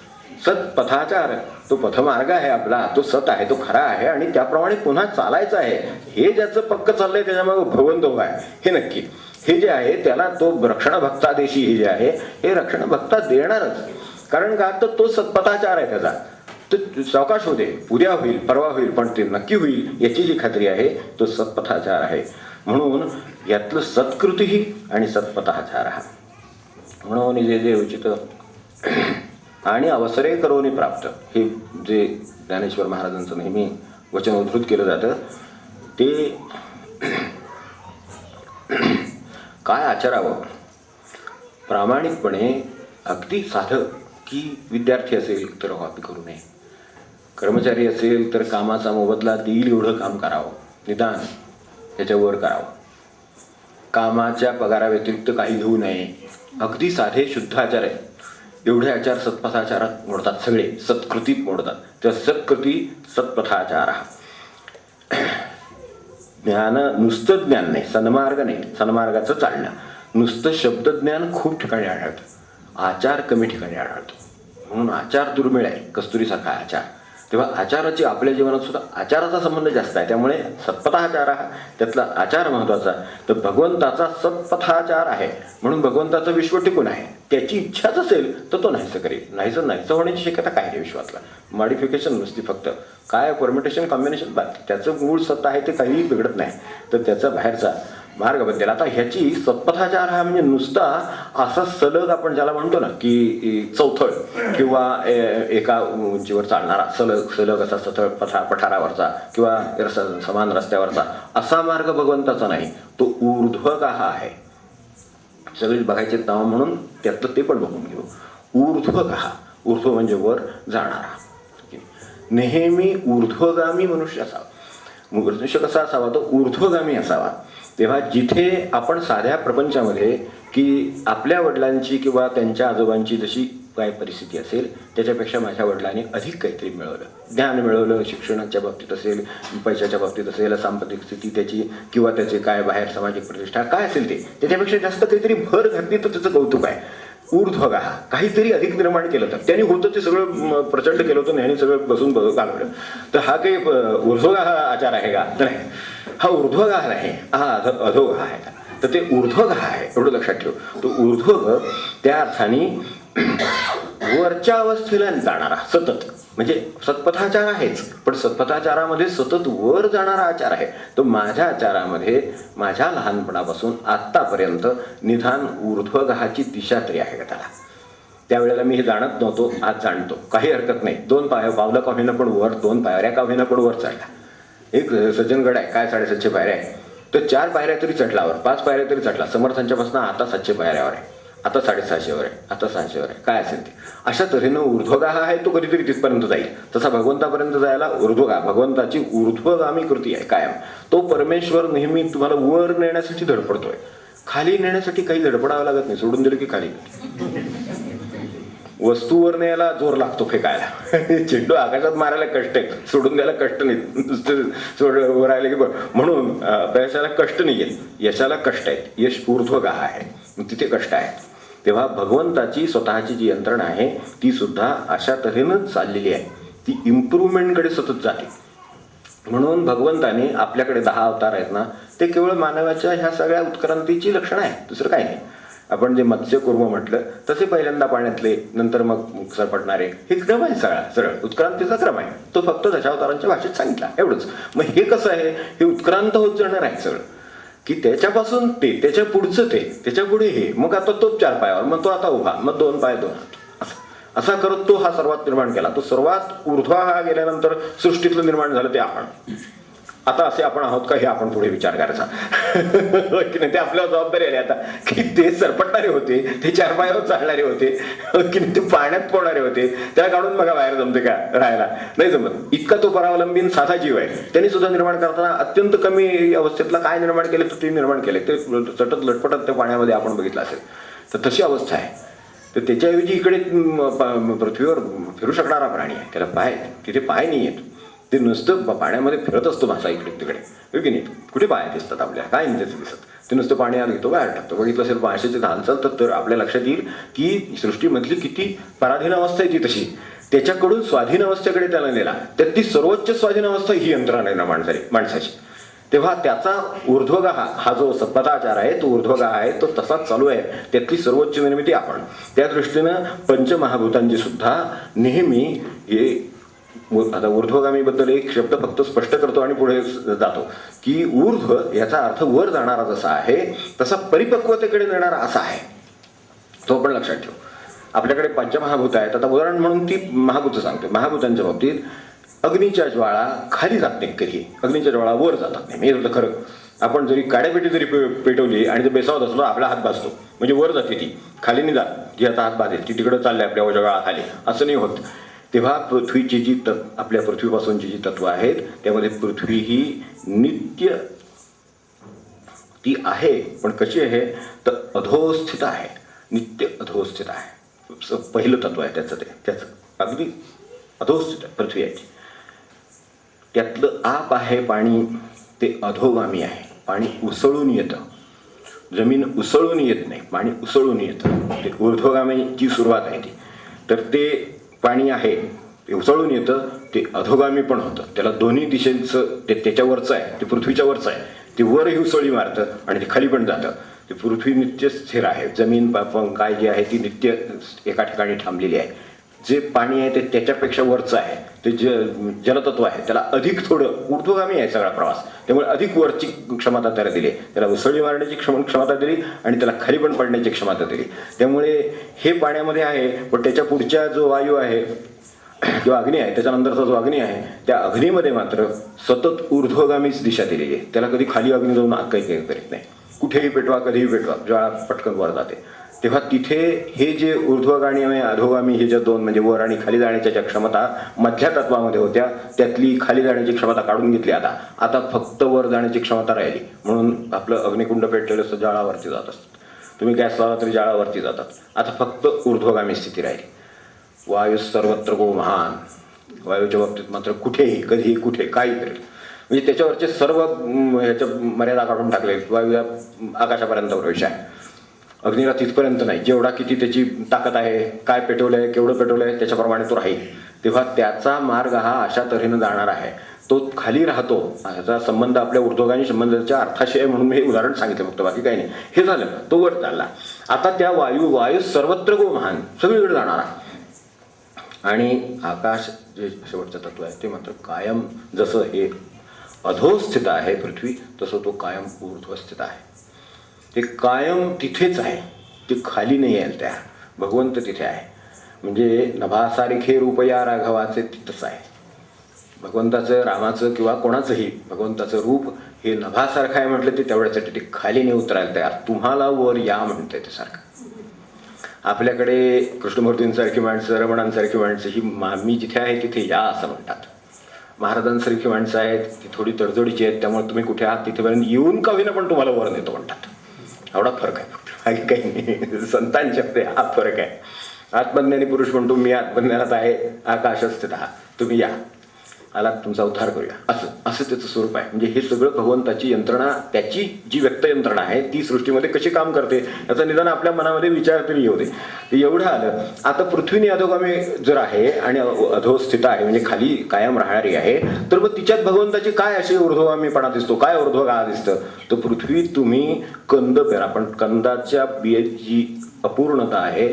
सत्पथाचार, तो पथमार्ग आहे आपला, तो सत आहे, तो खरा आहे आणि त्याप्रमाणे पुन्हा चालायचं आहे. हे ज्याचं पक्क चाललंय त्याच्यामागे भगवंत उभा आहे हे नक्की. हे जे आहे त्याला तो रक्षणभक्तादेशी हे जे आहे हे रक्षणभक्ता देणारच. कारण का तर तो सत्पथाचार आहे त्याचा. तर सावकाश होते, उद्या होईल परवा होईल पण ते नक्की होईल याची जी खात्री आहे तो सत्पथाचार आहे. म्हणून यातलं सत्कृती आणि सत्पथाचार हा म्हणून जे जे उचित आणि अवसरे करोनी प्राप्त हे जे ज्ञानेश्वर महाराजांचं नेहमी वचन उद्धृत केलं जातं ते काय आचरावं. प्रामाणिकपणे अगदी साधं की विद्यार्थी असेल तर कॉपी करू नये, कर्मचारी असेल तर कामाचा मोबदला देईल एवढं काम करावं, निदान त्याच्यावर करावं. कामाच्या पगाराव्यतिरिक्त काही घेऊ नये. अगदी साधे शुद्ध आचार आहेत. एवढे आचार सत्पथाचारात मोडतात, सगळे सत्कृतीत मोडतात. त्या सत्कृती सत्पथाचार हा ज्ञान नुसतं ज्ञान नाही, सन्मार्ग नाही, सन्मार्गाचं चालणं. नुसतं शब्दज्ञान खूप ठिकाणी आढळतं, आचार कमी ठिकाणी आढळतो. म्हणून आचार दुर्मिळ आहे, कस्तुरीसारखा आचार. तेव्हा आचाराची आपल्या जीवनात सुद्धा आचाराचा संबंध जास्त आहे. त्यामुळे सत्पथाचार हा त्यातला आचार महत्वाचा. तर भगवंताचा सत्पथाचार आहे म्हणून भगवंताचं विश्व टिकून आहे. त्याची इच्छाच असेल तर तो नाहीसं करेल. नाहीसं होण्याची शक्यता काय आहे विश्वातला? मॉडिफिकेशन नुसती फक्त काय परमिटेशन कॉम्बिनेशन बाकी. त्याचं मूळ सत्ता आहे ते काहीही बिघडत नाही. तर त्याचा बाहेरचा मार्ग बदलेल. आता ह्याची सत्पथाचार हा म्हणजे नुसता असा सलग आपण ज्याला म्हणतो ना की चौथळ किंवा एका उंचीवर चालणारा सलग असा सथळ पठारावरचा किंवा समान रस्त्यावरचा असा मार्ग भगवंताचा नाही. तो ऊर्ध्वगाहा आहे. सगळे बघायचे नाव म्हणून त्यातलं ते पण बघून घेऊ. ऊर्ध्वगाहा, ऊर्ध्व म्हणजे वर जाणारा. नेहमी ऊर्ध्वगामी मनुष्य असावा. मनुष्य कसा असावा? तो ऊर्ध्वगामी असावा. तेव्हा जिथे आपण साध्या प्रपंचामध्ये की आपल्या वडिलांची किंवा त्यांच्या आजोबांची जशी काय परिस्थिती असेल त्याच्यापेक्षा माझ्या वडिलांनी अधिक काहीतरी मिळवलं, ज्ञान मिळवलं, शिक्षणाच्या बाबतीत असेल, पैशाच्या बाबतीत असेल, सांपत्तिक स्थिती त्याची किंवा त्याचे काय बाहेर सामाजिक प्रतिष्ठा काय असेल ते त्याच्यापेक्षा जास्त काहीतरी भर घातली तर त्याचं कौतुक आहे. ऊर्ध्वगाहा काहीतरी अधिक निर्माण केलं तर त्यांनी होतं ते सगळं प्रचंड केलं होतं, ह्याने सगळं बसून घालवलं. तर हा काही ऊर्ध्वगाहा आचार आहे का? तर नाही, हा ऊर्ध्वगाह आहे, हा अधोगाह आहे. तर ते ऊर्ध्वगाह आहे एवढं लक्षात ठेव. तो ऊर्ध्व त्या अर्थाने वरच्या अवस्थेला जाणारा सतत म्हणजे सत्पथाचार आहेच, पण सत्पथाचारामध्ये सतत वर जाणारा आचार आहे. तो माझ्या आचारामध्ये माझ्या लहानपणापासून आत्तापर्यंत निदान ऊर्ध्वगाहाची दिशा तरी आहे का त्याला. त्यावेळेला मी हे जाणत नव्हतो, आज जाणतो. काही हरकत नाही. 2 पावलं का होईना पण वर, 2 पायऱ्या का होईना पण वर चढला. एक सज्जनगड आहे, काय 750 पायऱ्या आहे, तर 4 पायऱ्या तरी चढलावर, 5 पायऱ्या तरी चढला. समर्थांच्या पासून आता 700 पायऱ्यावर आहे, आता 650वर आहे, आता 600वर आहे, काय असेल ते. अशा तऱ्हेनं ऊर्ध्वगाह आहे, तो कधीतरी तिथपर्यंत जाईल. तसा भगवंतापर्यंत जायला ऊर्ध्वगाह, भगवंताची ऊर्ध्वगामी कृती आहे कायम. तो परमेश्वर नेहमी तुम्हाला वर नेण्यासाठी धडपडतोय, खाली नेण्यासाठी काही धडपडावं लागत नाही. सोडून दिलं की खाली. वस्तूवर न्यायला जोर लागतो फेकायला. चेंडू आकाशात मारायला कष्ट आहे, सोडून द्यायला कष्ट नाही. नुसतं वर आले की म्हणून अपयशाला कष्ट नाही आहेत, यशाला कष्ट आहेत. यश ऊर्ध्वगाह आहे, तिथे कष्ट आहेत. तेव्हा भगवंताची स्वतःची जी यंत्रणा आहे ती सुद्धा अशा तऱ्हेनं चाललेली आहे, ती इम्प्रूव्हमेंटकडे सतत जाते. म्हणून भगवंताने आपल्याकडे 10 अवतार आहेत ना, ते केवळ मानवाच्या ह्या सगळ्या उत्क्रांतीची लक्षणं आहेत, दुसरं काही नाही. आपण जे मत्स्यकूर्म म्हटलं तसे पहिल्यांदा पाण्यातले, नंतर मग सरपटणारे, हे क्रम आहे सगळा, सरळ उत्क्रांतीचा क्रम आहे. तो फक्त दशावतारांच्या भाषेत सांगितला एवढंच. मग हे कसं आहे, हे उत्क्रांत होत जाणार आहे सगळं, की त्याच्यापासून ते, त्याच्या पुढचं ते, त्याच्या पुढे हे, मग आता तो 4 पायावर, मग तो आता उभा, मग 2 पाय 2 असा करत तो हा सर्वात निर्माण केला. तो सर्वात ऊर्ध्वा हा गेल्यानंतर सृष्टीतलं निर्माण झालं ते आपण. आता असे आपण आहोत का हे आपण पुढे विचार करायचा की नाही. ते आपल्याला जबाबदारी आली आता की ते सरपटणारे होते, ते 4 पायावर चालणारे होते की नाही, ते पाण्यात पोहणारे होते, त्याला काढून बघा बाहेर जमते का राहायला, नाही जमत. इतका तो परावलंबीन साधा जीव आहे. त्यांनी सुद्धा निर्माण करताना अत्यंत कमी अवस्थेतला काय निर्माण केले तर ते निर्माण केले, ते सतत लटपटत त्या पाण्यामध्ये आपण बघितलं असेल. तर तशी अवस्था आहे. तर त्याच्याऐवजी इकडे पृथ्वीवर फिरू शकणारा प्राणी आहे, त्याला पाय, तिथे पाय नाही आहेत. ते नुसतं पाण्यामध्ये फिरत असतो मासा इकडे तिकडे, हो की नाही. कुठे पाय दिसतात आपल्याला, काय नाही त्याचं दिसत. ते नुसतं पाण्यात घेतो, बाहेर टाकतो. बघितलं असेल माशाची हालचाल तर आपल्या लक्षात येईल की सृष्टीमधली किती पराधीन अवस्था आहे ती तशी. त्याच्याकडून स्वाधीन अवस्थेकडे त्याला नेला. तर ती सर्वोच्च स्वाधीन अवस्था ही यंत्रणा निर्माण झाली माणसाची. तेव्हा त्याचा ऊर्ध्वगाहा हा जो सत्पथाचार आहे तो ऊर्ध्वगाहा आहे तो तसाच चालू आहे. त्यातली सर्वोच्च निर्मिती आपण. त्या दृष्टीनं पंचमहाभूतांची सुद्धा नेहमी हे आता ऊर्ध्वगामीबद्दल एक शब्द फक्त स्पष्ट करतो आणि पुढे जातो की ऊर्ध्व याचा अर्थ वर जाणारा जसा आहे तसा परिपक्वतेकडे नेणारा असा आहे. तो पण लक्षात ठेवू. आपल्याकडे पंचमहाभूत आहेत. आता उदाहरण म्हणून ती महाभूत सांगते. महाभूतांच्या बाबतीत अग्नीच्या ज्वाळा खाली जात नाही कधी, अग्नीच्या ज्वाळा वर जातात नाही. हे खरं. आपण जरी काड्यापेटी जरी पेटवली आणि जर बेसावत असलो आपला हात भाजतो म्हणजे वर जाते ती, खाली नाही जात. जी आता हात भाजेल ती तिकडं चालली आपल्या ज्वाळा खाली, असं नाही होत. तेव्हा पृथ्वीची जी आपल्या पृथ्वीपासूनची जी तत्व आहेत त्यामध्ये पृथ्वी ही नित्य ती आहे. पण कशी आहे तर अधोस्थित आहे, नित्य अधोस्थित आहे. पहिलं तत्व आहे त्याचं अगदी अधोस्थित आहे पृथ्वी आहे. त्यातलं आप आहे पाणी ते अधोगामी आहे. पाणी उसळून येतं, जमीन उसळून येत नाही, पाणी उसळून येतं. ते ऊर्ध्वगामीची सुरुवात आहे ती. तर ते पाणी आहे ते उसळून येतं, ते अधोगामी पण होतं. त्याला दोन्ही दिशेचं ते त्याच्यावरचं आहे, ते पृथ्वीच्या वरचं आहे. ते वरही उसळी मारतं आणि ते खाली पण जातं. ते पृथ्वी नित्य स्थिर आहे. जमीन काय जी आहे ती नित्य एका ठिकाणी थांबलेली आहे. जे पाणी आहे ते त्याच्यापेक्षा वरचं आहे. ते जलतत्व आहे त्याला अधिक थोडं ऊर्ध्वगामी आहे सगळा प्रवास. त्यामुळे अधिक वरची क्षमता त्याला दिली. त्याला उसळी मारण्याची क्षमता दिली आणि त्याला खाली पण पडण्याची क्षमता दिली. त्यामुळे हे पाण्यामध्ये आहे. पण त्याच्या पुढच्या जो वायू आहे किंवा अग्नी आहे, त्याच्यानंतरचा जो अग्नी आहे त्या अग्नीमध्ये मात्र सतत ऊर्ध्वगामीच दिशा दिलेली आहे. त्याला कधी खाली अग्नी जाऊन काही करीत नाही. कुठेही पेटवा, कधीही पेटवा, ज्वाळा पटकन वर जाते. तेव्हा तिथे हे जे ऊर्ध्वगामी आणि अधोगामी हे ज्या दोन म्हणजे वर आणि खाली जाण्याच्या ज्या क्षमता मधल्या तत्वामध्ये होत्या त्यातली खाली जाण्याची क्षमता काढून घेतली. आता फक्त वर जाण्याची क्षमता राहिली. म्हणून आपलं अग्निकुंड पेटलेलं असतं, जाळावरती जात असतं. तुम्ही गॅस लावला तरी जाळावरती जातात. आता फक्त ऊर्ध्वगामी स्थिती राहिली. वायू सर्वत्र गो महान. वायूच्या बाबतीत मात्र कुठेही कधीही कुठे काही करेल म्हणजे त्याच्यावरचे सर्व ह्याच्या मर्यादा काढून टाकले. वायू आकाशापर्यंत प्रवेश आहे, अग्नीला तिथपर्यंत नाही. जेवढा किती त्याची ताकद आहे, काय पेटवलंय, केवढं पेटवलंय त्याच्याप्रमाणे तो राहील. तेव्हा त्याचा मार्ग हा अशा तऱ्हेनं जाणार आहे. तो खाली राहतो. ह्याचा संबंध आपल्या ऊर्ध्वगामी संबंधाच्या अर्थाशी आहे म्हणून मी हे उदाहरण सांगितलं फक्त, बाकी काही नाही. हे झालं, तो वर चालला. आता त्या वायू सर्वत्र गो महान सगळीकडे जाणार आहे. आणि आकाश जे शेवटचं तत्व आहे ते मात्र कायम जसं हे अधोस्थित आहे पृथ्वी तसं तो कायम ऊर्ध्वस्थित आहे. ते कायम तिथेच आहे, ते खाली नाही आहे. त्या भगवंत तिथे आहे. म्हणजे नभासारिखे रूप या राघवाचे तिथंच आहे. भगवंताचं, रामाचं किंवा कोणाचंही भगवंताचं रूप हे नभासारखं आहे म्हटलं ते तेवढ्यासाठी ते खाली नाही उतरायला तयार. तुम्हाला वर या म्हणतंय ते सारखं. आपल्याकडे कृष्णमूर्तींसारखी माणसं, रमणांसारखी माणसं ही मी जिथे आहे तिथे या असं म्हणतात. महाराजांसारखी माणसं आहेत ती थोडी तडजोडीची आहेत. त्यामुळे तुम्ही कुठे आहात तिथेपर्यंत येऊन का होईना पण तुम्हाला वर नेतो म्हणतात. एवढा फरक आहे फक्त, काही नाही. संतांच्या हा फरक आहे. आत्मज्ञानी पुरुष म्हणतो मी आत्मज्ञानात आहे, आकाशस्थित आहात, तुम्ही या, आलात तुमचा उद्धार करूया, असं त्याचं स्वरूप आहे. म्हणजे हे सगळं भगवंताची यंत्रणा, त्याची जी व्यक्त यंत्रणा आहे ती सृष्टीमध्ये कशी काम करते याचा निदान आपल्या मनामध्ये विचार तरी येऊ दे. एवढं आलं. आता पृथ्वीने अधोगामी जर आहे आणि अधोस्थित आहे म्हणजे खाली कायम राहणारी आहे, तर मग तिच्यात भगवंताची काय अशी ऊर्ध्वगामीपणा दिसतो, काय ऊर्ध्वगाळ दिसतं. तर पृथ्वी तुम्ही कंद पेरा, पण कंदाच्या बियाची जी अपूर्णता आहे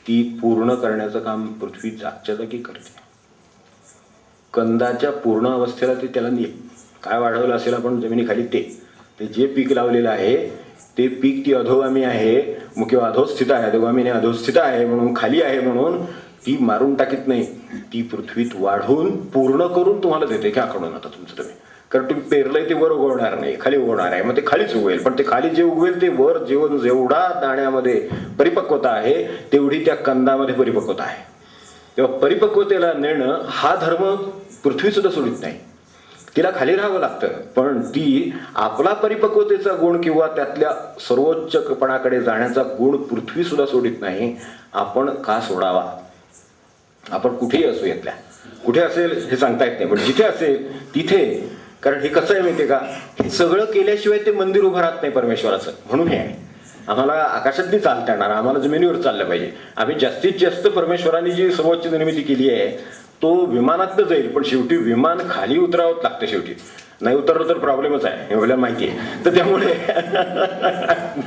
ती पूर्ण करण्याचं काम पृथ्वी जागच्या जागी करते. कंदाच्या पूर्ण अवस्थेला ते त्याला काय वाढवलं असेल आपण जमिनीखाली ते जे पीक लावलेलं आहे ते पीक ती अधोगामी आहे किंवा अधोस्थित आहे, अधोगामीने अधोस्थित आहे म्हणून खाली आहे म्हणून ती मारून टाकीत नाही. ती पृथ्वीत वाढवून पूर्ण करून तुम्हाला देते की आकडून आता तुमचं तुम्ही. कारण तुम्ही पेरलंय ते वर उगवणार नाही, खाली उगवणार आहे. मग ते खालीच उगवेल. पण ते खाली जे उगवेल ते वर जेवढा दाण्यामध्ये परिपक्वता आहे तेवढी त्या कंदामध्ये परिपक्वता आहे. तेव्हा परिपक्वतेला नेणं हा धर्म पृथ्वी सुद्धा सोडित नाही. तिला खाली राहावं लागतं. पण ती आपला परिपक्वतेचा गुण किंवा त्यातल्या सर्वोच्चपणाकडे जाण्याचा गुण पृथ्वी सुद्धा सोडित नाही. आपण का सोडावा? आपण कुठेही असू, यातल्या कुठे असेल हे सांगता येत नाही, पण जिथे असेल तिथे. कारण हे कसं आहे माहितीये का, हे सगळं केल्याशिवाय ते मंदिर उभं राहत नाही परमेश्वराचं. म्हणून हे आहे, आम्हाला आकाशात नाही चालता येणार, आम्हाला जमिनीवर चाललं पाहिजे. आम्ही जास्तीत जास्त परमेश्वरांनी जी सर्वोच्च निर्मिती केली आहे तो विमानातनं जाईल, पण शेवटी विमान खाली उतरावंच लागतं शेवटी. नाही उतरलं तर प्रॉब्लेमच आहे हे आपल्याला माहिती आहे. तर त्यामुळे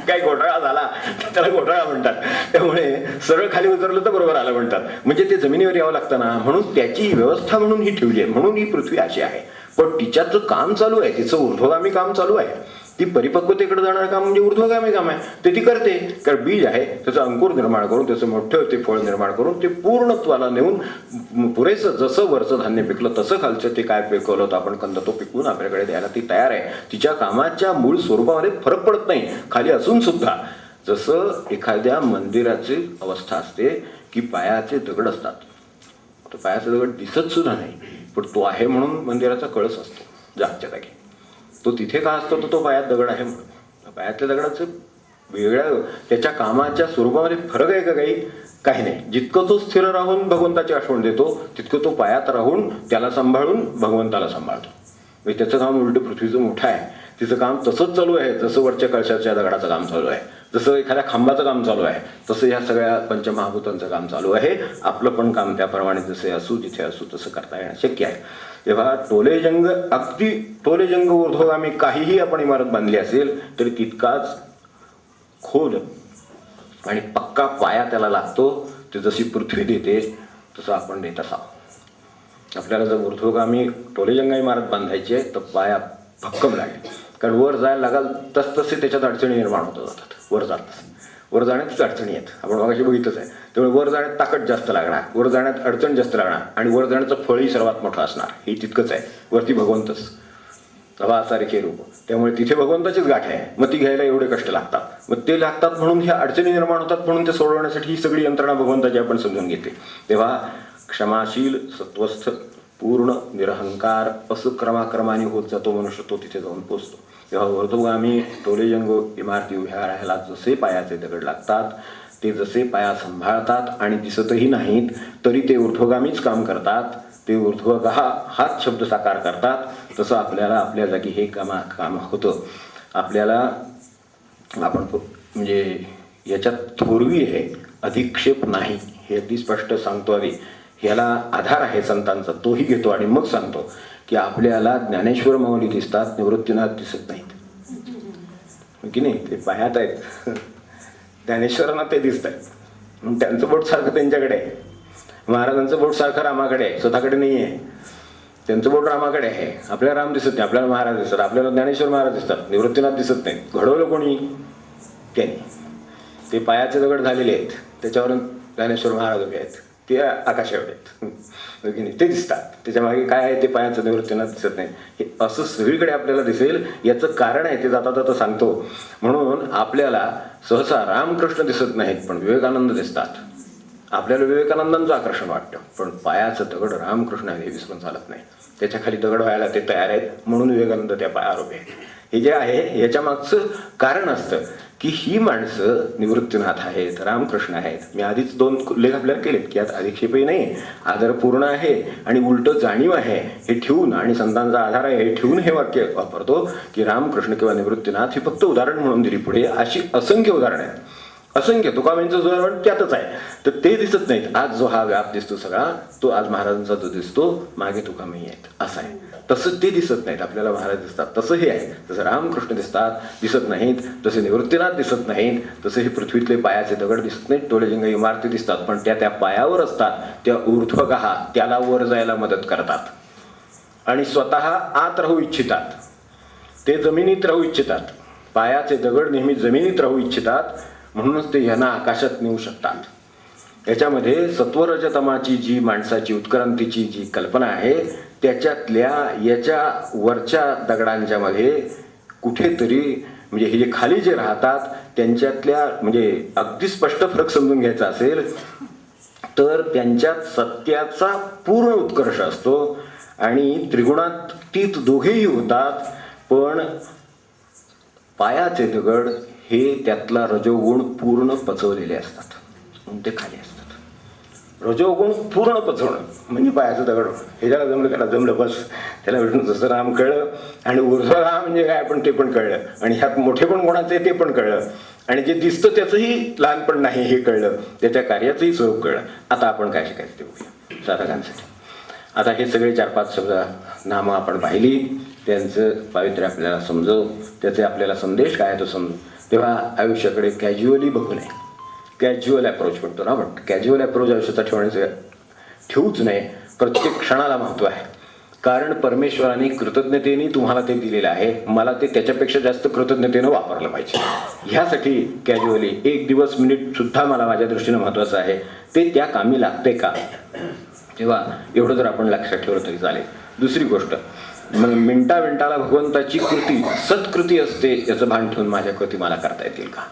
काय घोटाळा झाला त्याला घोटाळा म्हणतात. त्यामुळे सरळ खाली उतरलं तर बरोबर आलं म्हणतात. म्हणजे ते जमिनीवर यावं लागतं ना, म्हणून त्याची व्यवस्था म्हणून ही ठेवली आहे. म्हणून ही पृथ्वी अशी आहे. पण तिच्याचं काम चालू आहे, तिचं ऊर्ध्वगामी काम चालू आहे. ती परिपक्वतेकडे जाणारं काम म्हणजे ऊर्ध्वगामी काम आहे, ते ती करते. कारण बीज आहे त्याचं अंकुर निर्माण करून त्याचं मोठं ते फळ निर्माण करून ते पूर्णत्वाला नेऊन पुरेसं जसं वरचं धान्य पिकलं तसं खालचं ते काय पिकवलं होतं आपण कंद तो पिकवून आपल्याकडे द्यायला ती तयार आहे. तिच्या कामाच्या मूळ स्वरूपामध्ये फरक पडत नाही खाली असून सुद्धा. जसं एखाद्या मंदिराची अवस्था असते की पायाचे दगड असतात, तो पायाचा दगड दिसत सुद्धा नाही पण तो आहे म्हणून मंदिराचा कळस असतो जागच्या जागी. तो तिथे का असतो तर तो पायात दगड आहे म्हणून. पायातल्या दगडाचं वेगळ्या त्याच्या कामाच्या स्वरूपामध्ये फरक आहे का काही नाही. जितकं तो स्थिर राहून भगवंताची आठवण देतो तितकं तो पायात राहून त्याला सांभाळून भगवंताला सांभाळतो. म्हणजे त्याचं काम उलट पृथ्वीचं मोठं आहे, तिचं काम तसंच चालू आहे जसं वरच्या कळशाच्या दगडाचं काम चालू आहे, जसं एखाद्या खांबाचं काम चालू आहे, तसं ह्या सगळ्या पंचमहाभूतांचं काम चालू आहे. आपलं पण काम त्याप्रमाणे जसे असू जिथे असू तसं करता येणं शक्य आहे. तेव्हा टोलेजंग अगदी टोलेजंग ऊर्ध्वगामी काहीही आपण इमारत बांधली असेल तरी तितकाच खोल आणि पक्का पाया त्याला लागतो. ते जशी पृथ्वी देते तसं आपण देत असावं. आपल्याला जर ऊर्ध्वगामी टोलेजंगा इमारत बांधायची आहे तर पाया भक्कम लागेल. कारण वर जायला लागाल तसतसे त्याच्यात अडचणी निर्माण होत जातात. वर जाण्यातच अडचणी आहेत, आपण मागाशी बघितलंच आहे. त्यामुळे वर जाण्यात ताकद जास्त लागणार, वर जाण्यात अडचण जास्त लागणार आणि वर जाण्याचं फळही सर्वात मोठं असणार. हे तितकंच आहे. वरती भगवंतच सारखे रूप, त्यामुळे तिथे भगवंताचीच गाठ आहे. मग ती घ्यायला एवढे कष्ट लागतात. मग ते लागतात म्हणून ह्या अडचणी निर्माण होतात. म्हणून ते सोडवण्यासाठी ही सगळी यंत्रणा भगवंताची आपण समजून घेते. तेव्हा क्षमाशील सत्वस्थ पूर्ण निरहंकार असं क्रमाक्रमाने होत जातो मनुष्य, तो तिथे जाऊन पोचतो. तेव्हा ऊर्ध्वगामी टोलेजंग इमारती उभ्या राहायला जसे पायाचे दगड लागतात, ते जसे पाया सांभाळतात आणि दिसतही नाहीत तरी ते ऊर्ध्वगामीच काम करतात, ते ऊर्ध्वगाह हाच शब्द साकार करतात, तसं आपल्याला आपल्या जागी हे काम होतं. आपल्याला आपण म्हणजे याच्यात थोरवी आहे, अधिक्षेप नाही, हे अगदी स्पष्ट सांगतो. आधी ह्याला आधार आहे संतांचा, तोही घेतो आणि मग सांगतो की आपल्याला ज्ञानेश्वर माऊली दिसतात, निवृत्तीनाथ दिसत नाहीत की नाही. ते पायात आहेत, ज्ञानेश्वरांना ते दिसत आहेत म्हणून त्यांचं बोट सारखं त्यांच्याकडे आहे. महाराजांचं बोट सारखं रामाकडे आहे, स्वतःकडे नाही आहे. त्यांचं बोट रामाकडे आहे, आपल्याला राम दिसत नाही, आपल्याला महाराज दिसतात, आपल्याला ज्ञानेश्वर महाराज दिसतात, निवृत्तीनाथ दिसत नाही. घडवलं कोणी? त्यांनी. ते पायाचे दगड झालेले आहेत, त्याच्यावरून ज्ञानेश्वर महाराज उभे आहेत, ते आकाशावर आहेत, ते दिसतात. त्याच्या मागे काय आहे ते पायाचं निवृत्तीनाथ दिसत नाही. हे असं सगळीकडे आपल्याला दिसेल. याचं कारण आहे ते जाता जाता सांगतो. म्हणून आपल्याला सहसा रामकृष्ण दिसत नाहीत पण विवेकानंद दिसतात. आपल्याला विवेकानंदांचं आकर्षण वाटतं पण पायाचं दगड रामकृष्ण हे विसरून चालत नाही. त्याच्या खाली दगड व्हायला ते तयार आहेत म्हणून विवेकानंद त्या पायावर उभे आहेत. हे जे आहे याच्या मागचं कारण असतं की ही माणसं निवृत्तीनाथ आहेत, रामकृष्ण आहेत. मी आधीच 2 उल्लेख आपल्याला केलेत की यात अधिक्षेपही नाही, आदर पूर्ण आहे आणि उलट जाणीव आहे हे ठेवून आणि संतांचा आधार आहे हे ठेवून हे वाक्य वापरतो की रामकृष्ण किंवा निवृत्तीनाथ हे फक्त उदाहरण म्हणून दिली पुढे. अशी असंख्य उदाहरणं आहेत, असंख्य. तुकाबाईंचं उदाहरण त्यातच आहे. तर ते दिसत नाहीत. आज जो हा व्याप दिसतो सगळा तो आज महाराजांचा जो दिसतो, मागे तुकाबाई आहेत असं आहे. तसं ते दिसत नाहीत, आपल्याला महाराज दिसतात. तसं हे आहे. जसं रामकृष्ण दिसत नाहीत, तसे निवृत्तीनाथ दिसत नाहीत, तसे हे पृथ्वीतले पायाचे दगड दिसत नाहीत, टोलेजंग इमारती दिसतात पण त्या पायावर असतात. त्या ऊर्ध्वगाह त्याला वर जायला मदत करतात आणि स्वतः आत राहू इच्छितात. ते जमिनीत राहू इच्छितात. पायाचे दगड नेहमी जमिनीत राहू इच्छितात म्हणूनच ते यांना आकाशात नेऊ शकतात. याच्यामध्ये सत्वरजतमाची जी माणसाची उत्क्रांतीची जी कल्पना आहे त्याच्यातल्या याच्या वरच्या दगडांच्या मध्ये कुठेतरी म्हणजे हे जे खाली जे राहतात त्यांच्यातल्या म्हणजे अगदी स्पष्ट फरक समजून घ्यायचा असेल तर त्यांच्यात सत्याचा पूर्ण उत्कर्ष असतो आणि त्रिगुणातीत दोघेही होतात. पण पायाचे दगड हे त्यातला रजोगुण पूर्ण पचवलेले असतात म्हणून ते खाली असतात. रजोगुण पूर्ण पचवणं म्हणजे पायाचं दगड. हे ज्याला जमलं त्याला जमलं बस. त्याला विष्णू जसं राम कळलं आणि ऊर्ध्वगाह म्हणजे काय पण ते पण कळलं आणि ह्यात मोठे पण कोणाचे ते पण कळलं आणि जे दिसतं त्याचंही लहानपण नाही हे कळलं, त्याच्या कार्याचंही स्वरूप कळलं. आता आपण काय शिकायचं ते बघूया साधकांसाठी. आता हे सगळे 4-5 शब्द नामं आपण पाहिली. त्यांचं पावित्र्य आपल्याला समजव, त्याचे आपल्याला संदेश काय तो समजू, तेव्हा आयुष्याकडे कॅज्युअली बघू नये. कॅज्युअल अप्रोच म्हणतो ना आपण, कॅज्युअल अप्रोच आयुष्याचा ठेवूच नये. प्रत्येक क्षणाला महत्त्व आहे. कारण परमेश्वराने कृतज्ञतेने तुम्हाला ते दिलेलं आहे, मला ते त्याच्यापेक्षा जास्त कृतज्ञतेनं वापरलं पाहिजे. ह्यासाठी कॅज्युअली 1 दिवस मिनिट सुद्धा मला माझ्या दृष्टीनं महत्त्वाचं आहे. ते त्या कामी लागते का, तेव्हा एवढं जर आपण लक्षात ठेवलं तरी चालेल. दुसरी गोष्ट, मग मिनिटा भगवंताची कृती सत्कृती असते याचं भान ठेवून माझ्या कृती मला करता येतील का.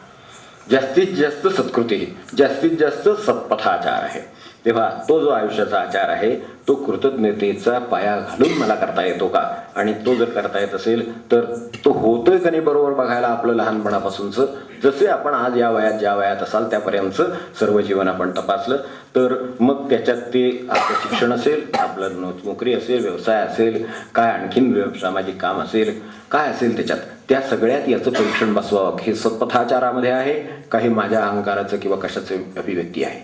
जास्तीत जास्त सत्कृती, जास्तीत जास्त सत्पथाचार आहे. तेव्हा तो जो आयुष्याचा आचार आहे तो कृतज्ञतेचा पाया घालून मला करता येतो का, आणि तो जर करता येत असेल तर तो होतोय का नाही बरोबर बघायला आपलं लहानपणापासूनचं, जसे आपण आज या वयात ज्या वयात असाल त्यापर्यंतचं सर्व जीवन आपण तपासलं तर मग त्याच्यात ते आपलं शिक्षण असेल, आपलं नोकरी असेल, व्यवसाय असेल, काय आणखीन सामाजिक काम असेल, काय असेल त्याच्यात, त्या सगळ्यात याचं परीक्षण बसवावं. हे सत्पथाचारामध्ये आहे काही माझ्या अहंकाराचं किंवा कशाचं अभिव्यक्ती आहे.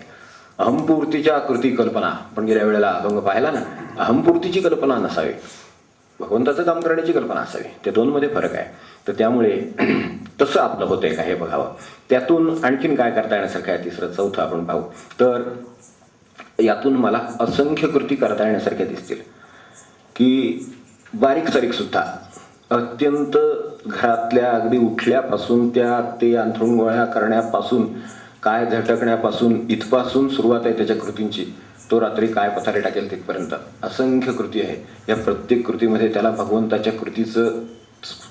अहंपूर्तीच्या कृती कल्पना, आपण गेल्या वेळेला अभंग पाहिला ना, अहंपूर्तीची कल्पना नसावी, भगवंताचं काम करण्याची कल्पना असावी. त्या दोनमध्ये फरक आहे. तर त्यामुळे तसं आपलं होतंय का हे बघावं. त्यातून आणखीन काय करता येण्यासारखं आहे, तिसरं चौथं आपण पाहू. तर यातून मला असंख्य कृती करता येण्यासारख्या दिसतील की बारीक सारीक सुद्धा, अत्यंत घरातल्या अगदी उठल्यापासून त्या ते अंथरूण गोळ्या करण्यापासून, काय झटकण्यापासून, इथपासून सुरुवात आहे त्याच्या कृतींची. तो रात्री काय पथारे टाकेल तिथपर्यंत असंख्य कृती आहे. या प्रत्येक कृतीमध्ये त्याला भगवंताच्या कृतीचं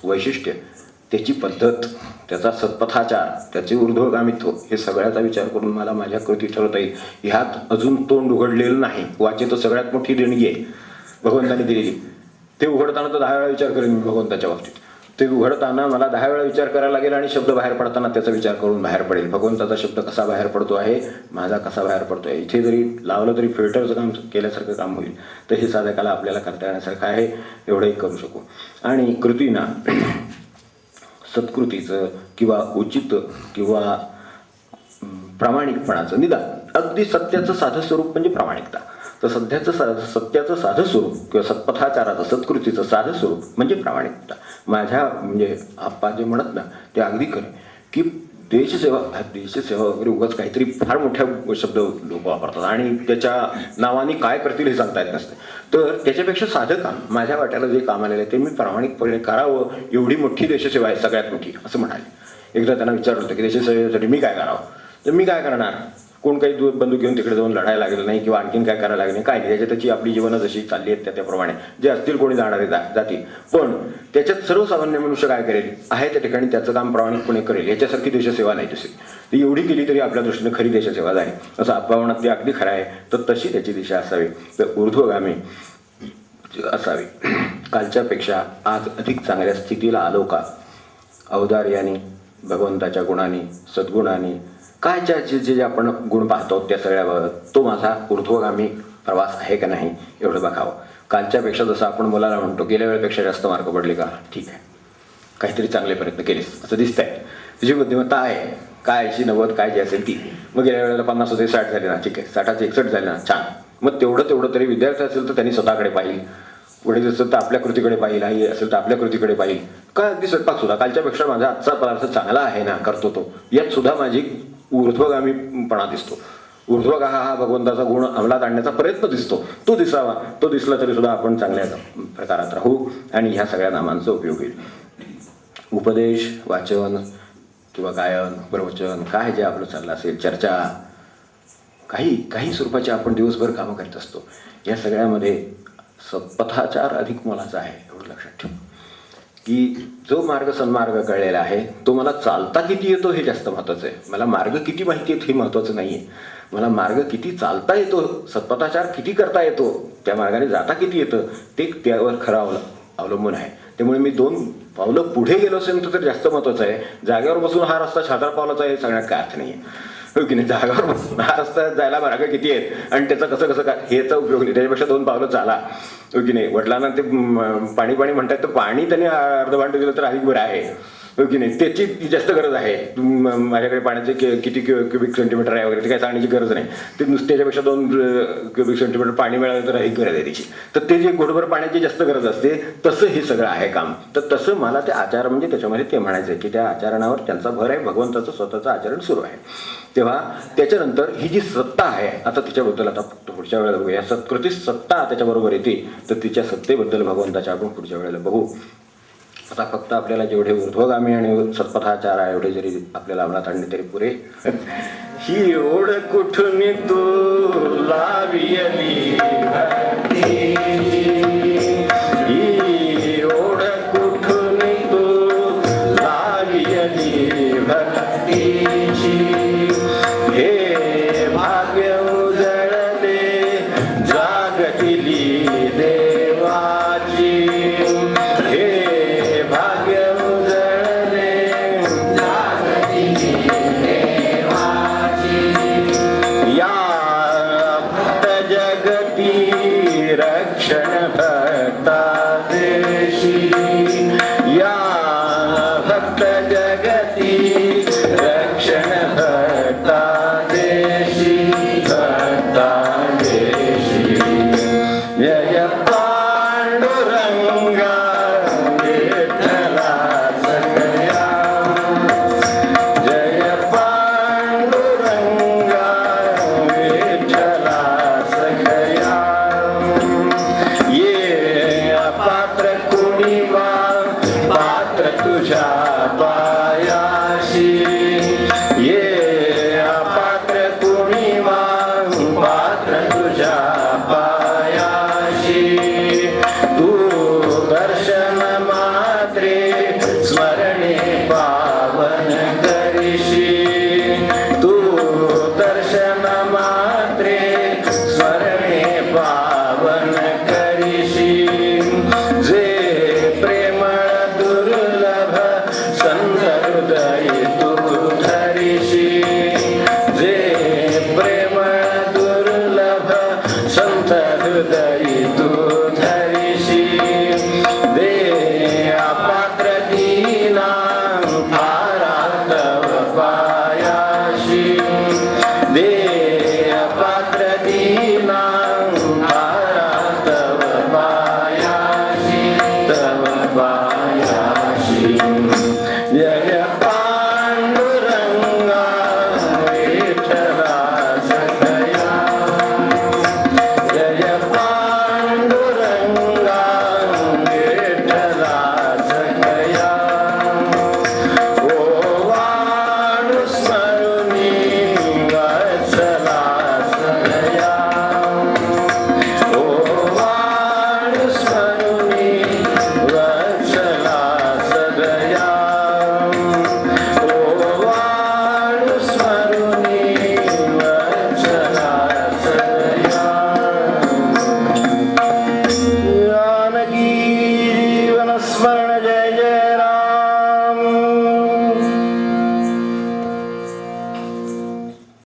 वैशिष्ट्य, त्याची पद्धत, त्याचा सत्पथाचार, त्याचे ऊर्ध्वगामित्व, हे सगळ्याचा विचार करून मला माझ्या कृती ठरवता येईल. ह्यात अजून तोंड उघडलेलं नाही. वाचे तर सगळ्यात मोठी देणगी आहे भगवंताने दिलेली. ते उघडताना तर 10 वेळा विचार करेन मी भगवंताच्या बाबतीत. ते उघडताना मला 10 वेळा विचार करायला लागेल आणि शब्द बाहेर पडताना त्याचा विचार करून बाहेर पडेल. भगवंताचा शब्द कसा बाहेर पडतो आहे, माझा कसा बाहेर पडतो आहे. इथे जरी लावलं तरी फिल्टरचं काम केल्यासारखं काम होईल. तर हे साधकाला आपल्याला करता येण्यासारखं आहे, एवढंही करू शकू. आणि कृतीना सत्कृतीचं किंवा उचित किंवा प्रामाणिकपणाचं निदान, अगदी सत्याचं साधं स्वरूप म्हणजे प्रामाणिकता. तर सत्याचं साधं स्वरूप किंवा सत्पथाचाराचं सत्कृतीचं साधं स्वरूप म्हणजे प्रामाणिकता. माझ्या म्हणजे आप्पा जे म्हणत ना ते अगदी खरं की देशसेवा वगैरे उगाच काहीतरी फार मोठ्या शब्द लोक वापरतात आणि त्याच्या नावाने काय करतील हे सांगता येत नसते. तर त्याच्यापेक्षा साधं काम, माझ्या वाट्याला जे काम आलेलं आहे ते मी प्रामाणिकपणे करावं. एवढी मोठी देशसेवा आहे, सगळ्यात मोठी असं म्हणाले. एकदा त्यांना विचारलं होतं की देशसेवेसाठी मी काय करावं. तर मी काय करणार, कोण काही बंदूक घेऊन तिकडे जाऊन लढायला लागलं नाही किंवा आणखीन काय करायला लागले नाही, काय नाही. त्याच्यात त्याची आपली जीवनं जशी चालली आहेत त्याप्रमाणे जे असतील कोणी जाणारे जातील. पण त्याच्यात सर्वसामान्य मनुष्य काय करेल, आहे त्या ठिकाणी त्याचं काम प्रामाणिकपणे करेल. याच्यासारखी देशसेवा नाही दुसरी. ती एवढी केली तरी आपल्या दृष्टीने खरी देशसेवा आहे असं आप्पावणात ते अगदी खरं आहे. तर तशी त्याची दिशा असावी, तर ऊर्ध्वगामी असावी. कालच्यापेक्षा आज अधिक चांगल्या स्थितीला आलो का, औदार्याने, भगवंताच्या गुणांनी, सद्गुणांनी, काय जे आपण गुण पाहतो त्या सगळ्याबाबत तो माझा ऊर्ध्वगामी प्रवास आहे का नाही एवढं बघावं. कालच्यापेक्षा जसं आपण मुलाला म्हणतो गेल्या वेळेपेक्षा जास्त मार्क पडले का, ठीक आहे, काहीतरी चांगले प्रयत्न केलेस असं दिसतंय, तुझी बुद्धिमत्ता आहे, काय 80-90 काय जे असेल ती. मग गेल्या वेळेला 50 होते 60 झाले ना, ठीक आहे, 60चे 61 झाले ना, छान. मग तेवढं तरी विद्यार्थी असेल तर त्यांनी स्वतःकडे पाहिजे, वडील असेल तर आपल्या कृतीकडे पाहिजे, आई असेल तर आपल्या कृतीकडे पाहिजे. काय अगदी स्वयंपाक सुद्धा कालच्यापेक्षा माझा आजचा पदार्थ चांगला आहे ना, करतो तो, यात सुद्धा माझी ऊर्ध्वगामीपणा दिसतो. ऊर्ध्वगाह हा भगवंताचा गुण अंमलात आणण्याचा प्रयत्न दिसतो, तो दिसावा. तो दिसला तरी सुद्धा आपण चांगल्या प्रकारात राहू आणि ह्या सगळ्या नामांचा उपयोग होईल. उपदेश, वाचन किंवा गायन, प्रवचन, काय जे आपलं चाललं असेल, चर्चा, काही स्वरूपाचे आपण दिवसभर कामं करत असतो. या सगळ्यामध्ये सत्पथाचार अधिक मोलाचा आहे एवढं लक्षात ठेव की जो मार्ग सन्मार्ग कळलेला आहे तो मला चालता किती येतो हे जास्त महत्त्वाचं आहे. मला मार्ग किती माहिती आहेत हे महत्त्वाचं नाही आहे. मला मार्ग किती चालता येतो, सत्पथाचार किती करता येतो, त्या मार्गाने जाता किती येतं ते त्यावर खरं अवलंबून आहे. त्यामुळे मी 2 पावलं पुढे गेलो असेल तर जास्त महत्त्वाचं आहे. जागेवर बसून हा रस्ता 4 पावलाचा आहे सांगण्यात काय अर्थ नाही आहे, हो की नाही. जागावर बसून हा रस्ता जायला मार्ग किती आहेत आणि त्याचं कसं काय हेचा उपयोग नाही. त्याच्यापेक्षा 2 पावलं चाला, हो की नाही. वडिलांना ते पाणी म्हणतात तर पाणी त्यांनी अर्ध भांड दिलं तर अधिक बरं आहे. हो की नाही, त्याची जास्त गरज आहे. माझ्याकडे पाण्याचे किती क्युबिक सेंटीमीटर आहे वगैरे ते काय सांगण्याची गरज नाही. ते नुसत्याच्यापेक्षा 2 क्युबिक सेंटीमीटर पाणी मिळालं तर ही गरज आहे त्याची. तर ते जे घोटभर पाण्याची जास्त गरज असते तसं हे सगळं आहे काम. तर तसं मला ते आचार म्हणजे त्याच्यामध्ये ते म्हणायचं आहे की त्या आचरणावर त्यांचा भर आहे, भगवंताचं स्वतःचं आचरण सुरू आहे. तेव्हा त्याच्यानंतर ही जी सत्ता आहे, आता तिच्याबद्दल आता पुढच्या वेळेला बघूया. सत्कृती सत्ता त्याच्याबरोबर येते, तर तिच्या सत्तेबद्दल भगवंताच्या आपण पुढच्या वेळेला बघू. आता फक्त आपल्याला जेवढे ऊर्ध्वगामी आणि सत्पथाचार आहे एवढे जरी आपल्याला अंमलात आणले तरी पुरे. ही ओढ कुठून तू लावियली ही ओढ कुठून तू लावियली भक्तीची, हे भाग्य उजळले जागतिली देवाची, हे भाग्य उजळले जागतिली देवाची, या भक्त जगती रक्षण भक्ता देशी, या भक्त जगती रक्षण भक्ता देशी, भक्ता देशी. जय पांडुरंगा विठ्ठला सखया, जय पांडुरंगा विठ्ठला सखया. ये अपात्र कुणी वा पात्र तुझ्या पायाशी, ये अपात्र कुणी वा पात्र तुझ्या पायाशी, तू दर्शन मात्रे स्मरणे पावन करिशी, तू दर्शन मात्रे स्मरणे पावन करिशी. जे प्रेमळ दुर्लभ संत हृदय तू धरिशी, जे प्रेमळ दुर्लभ संत हृदय तू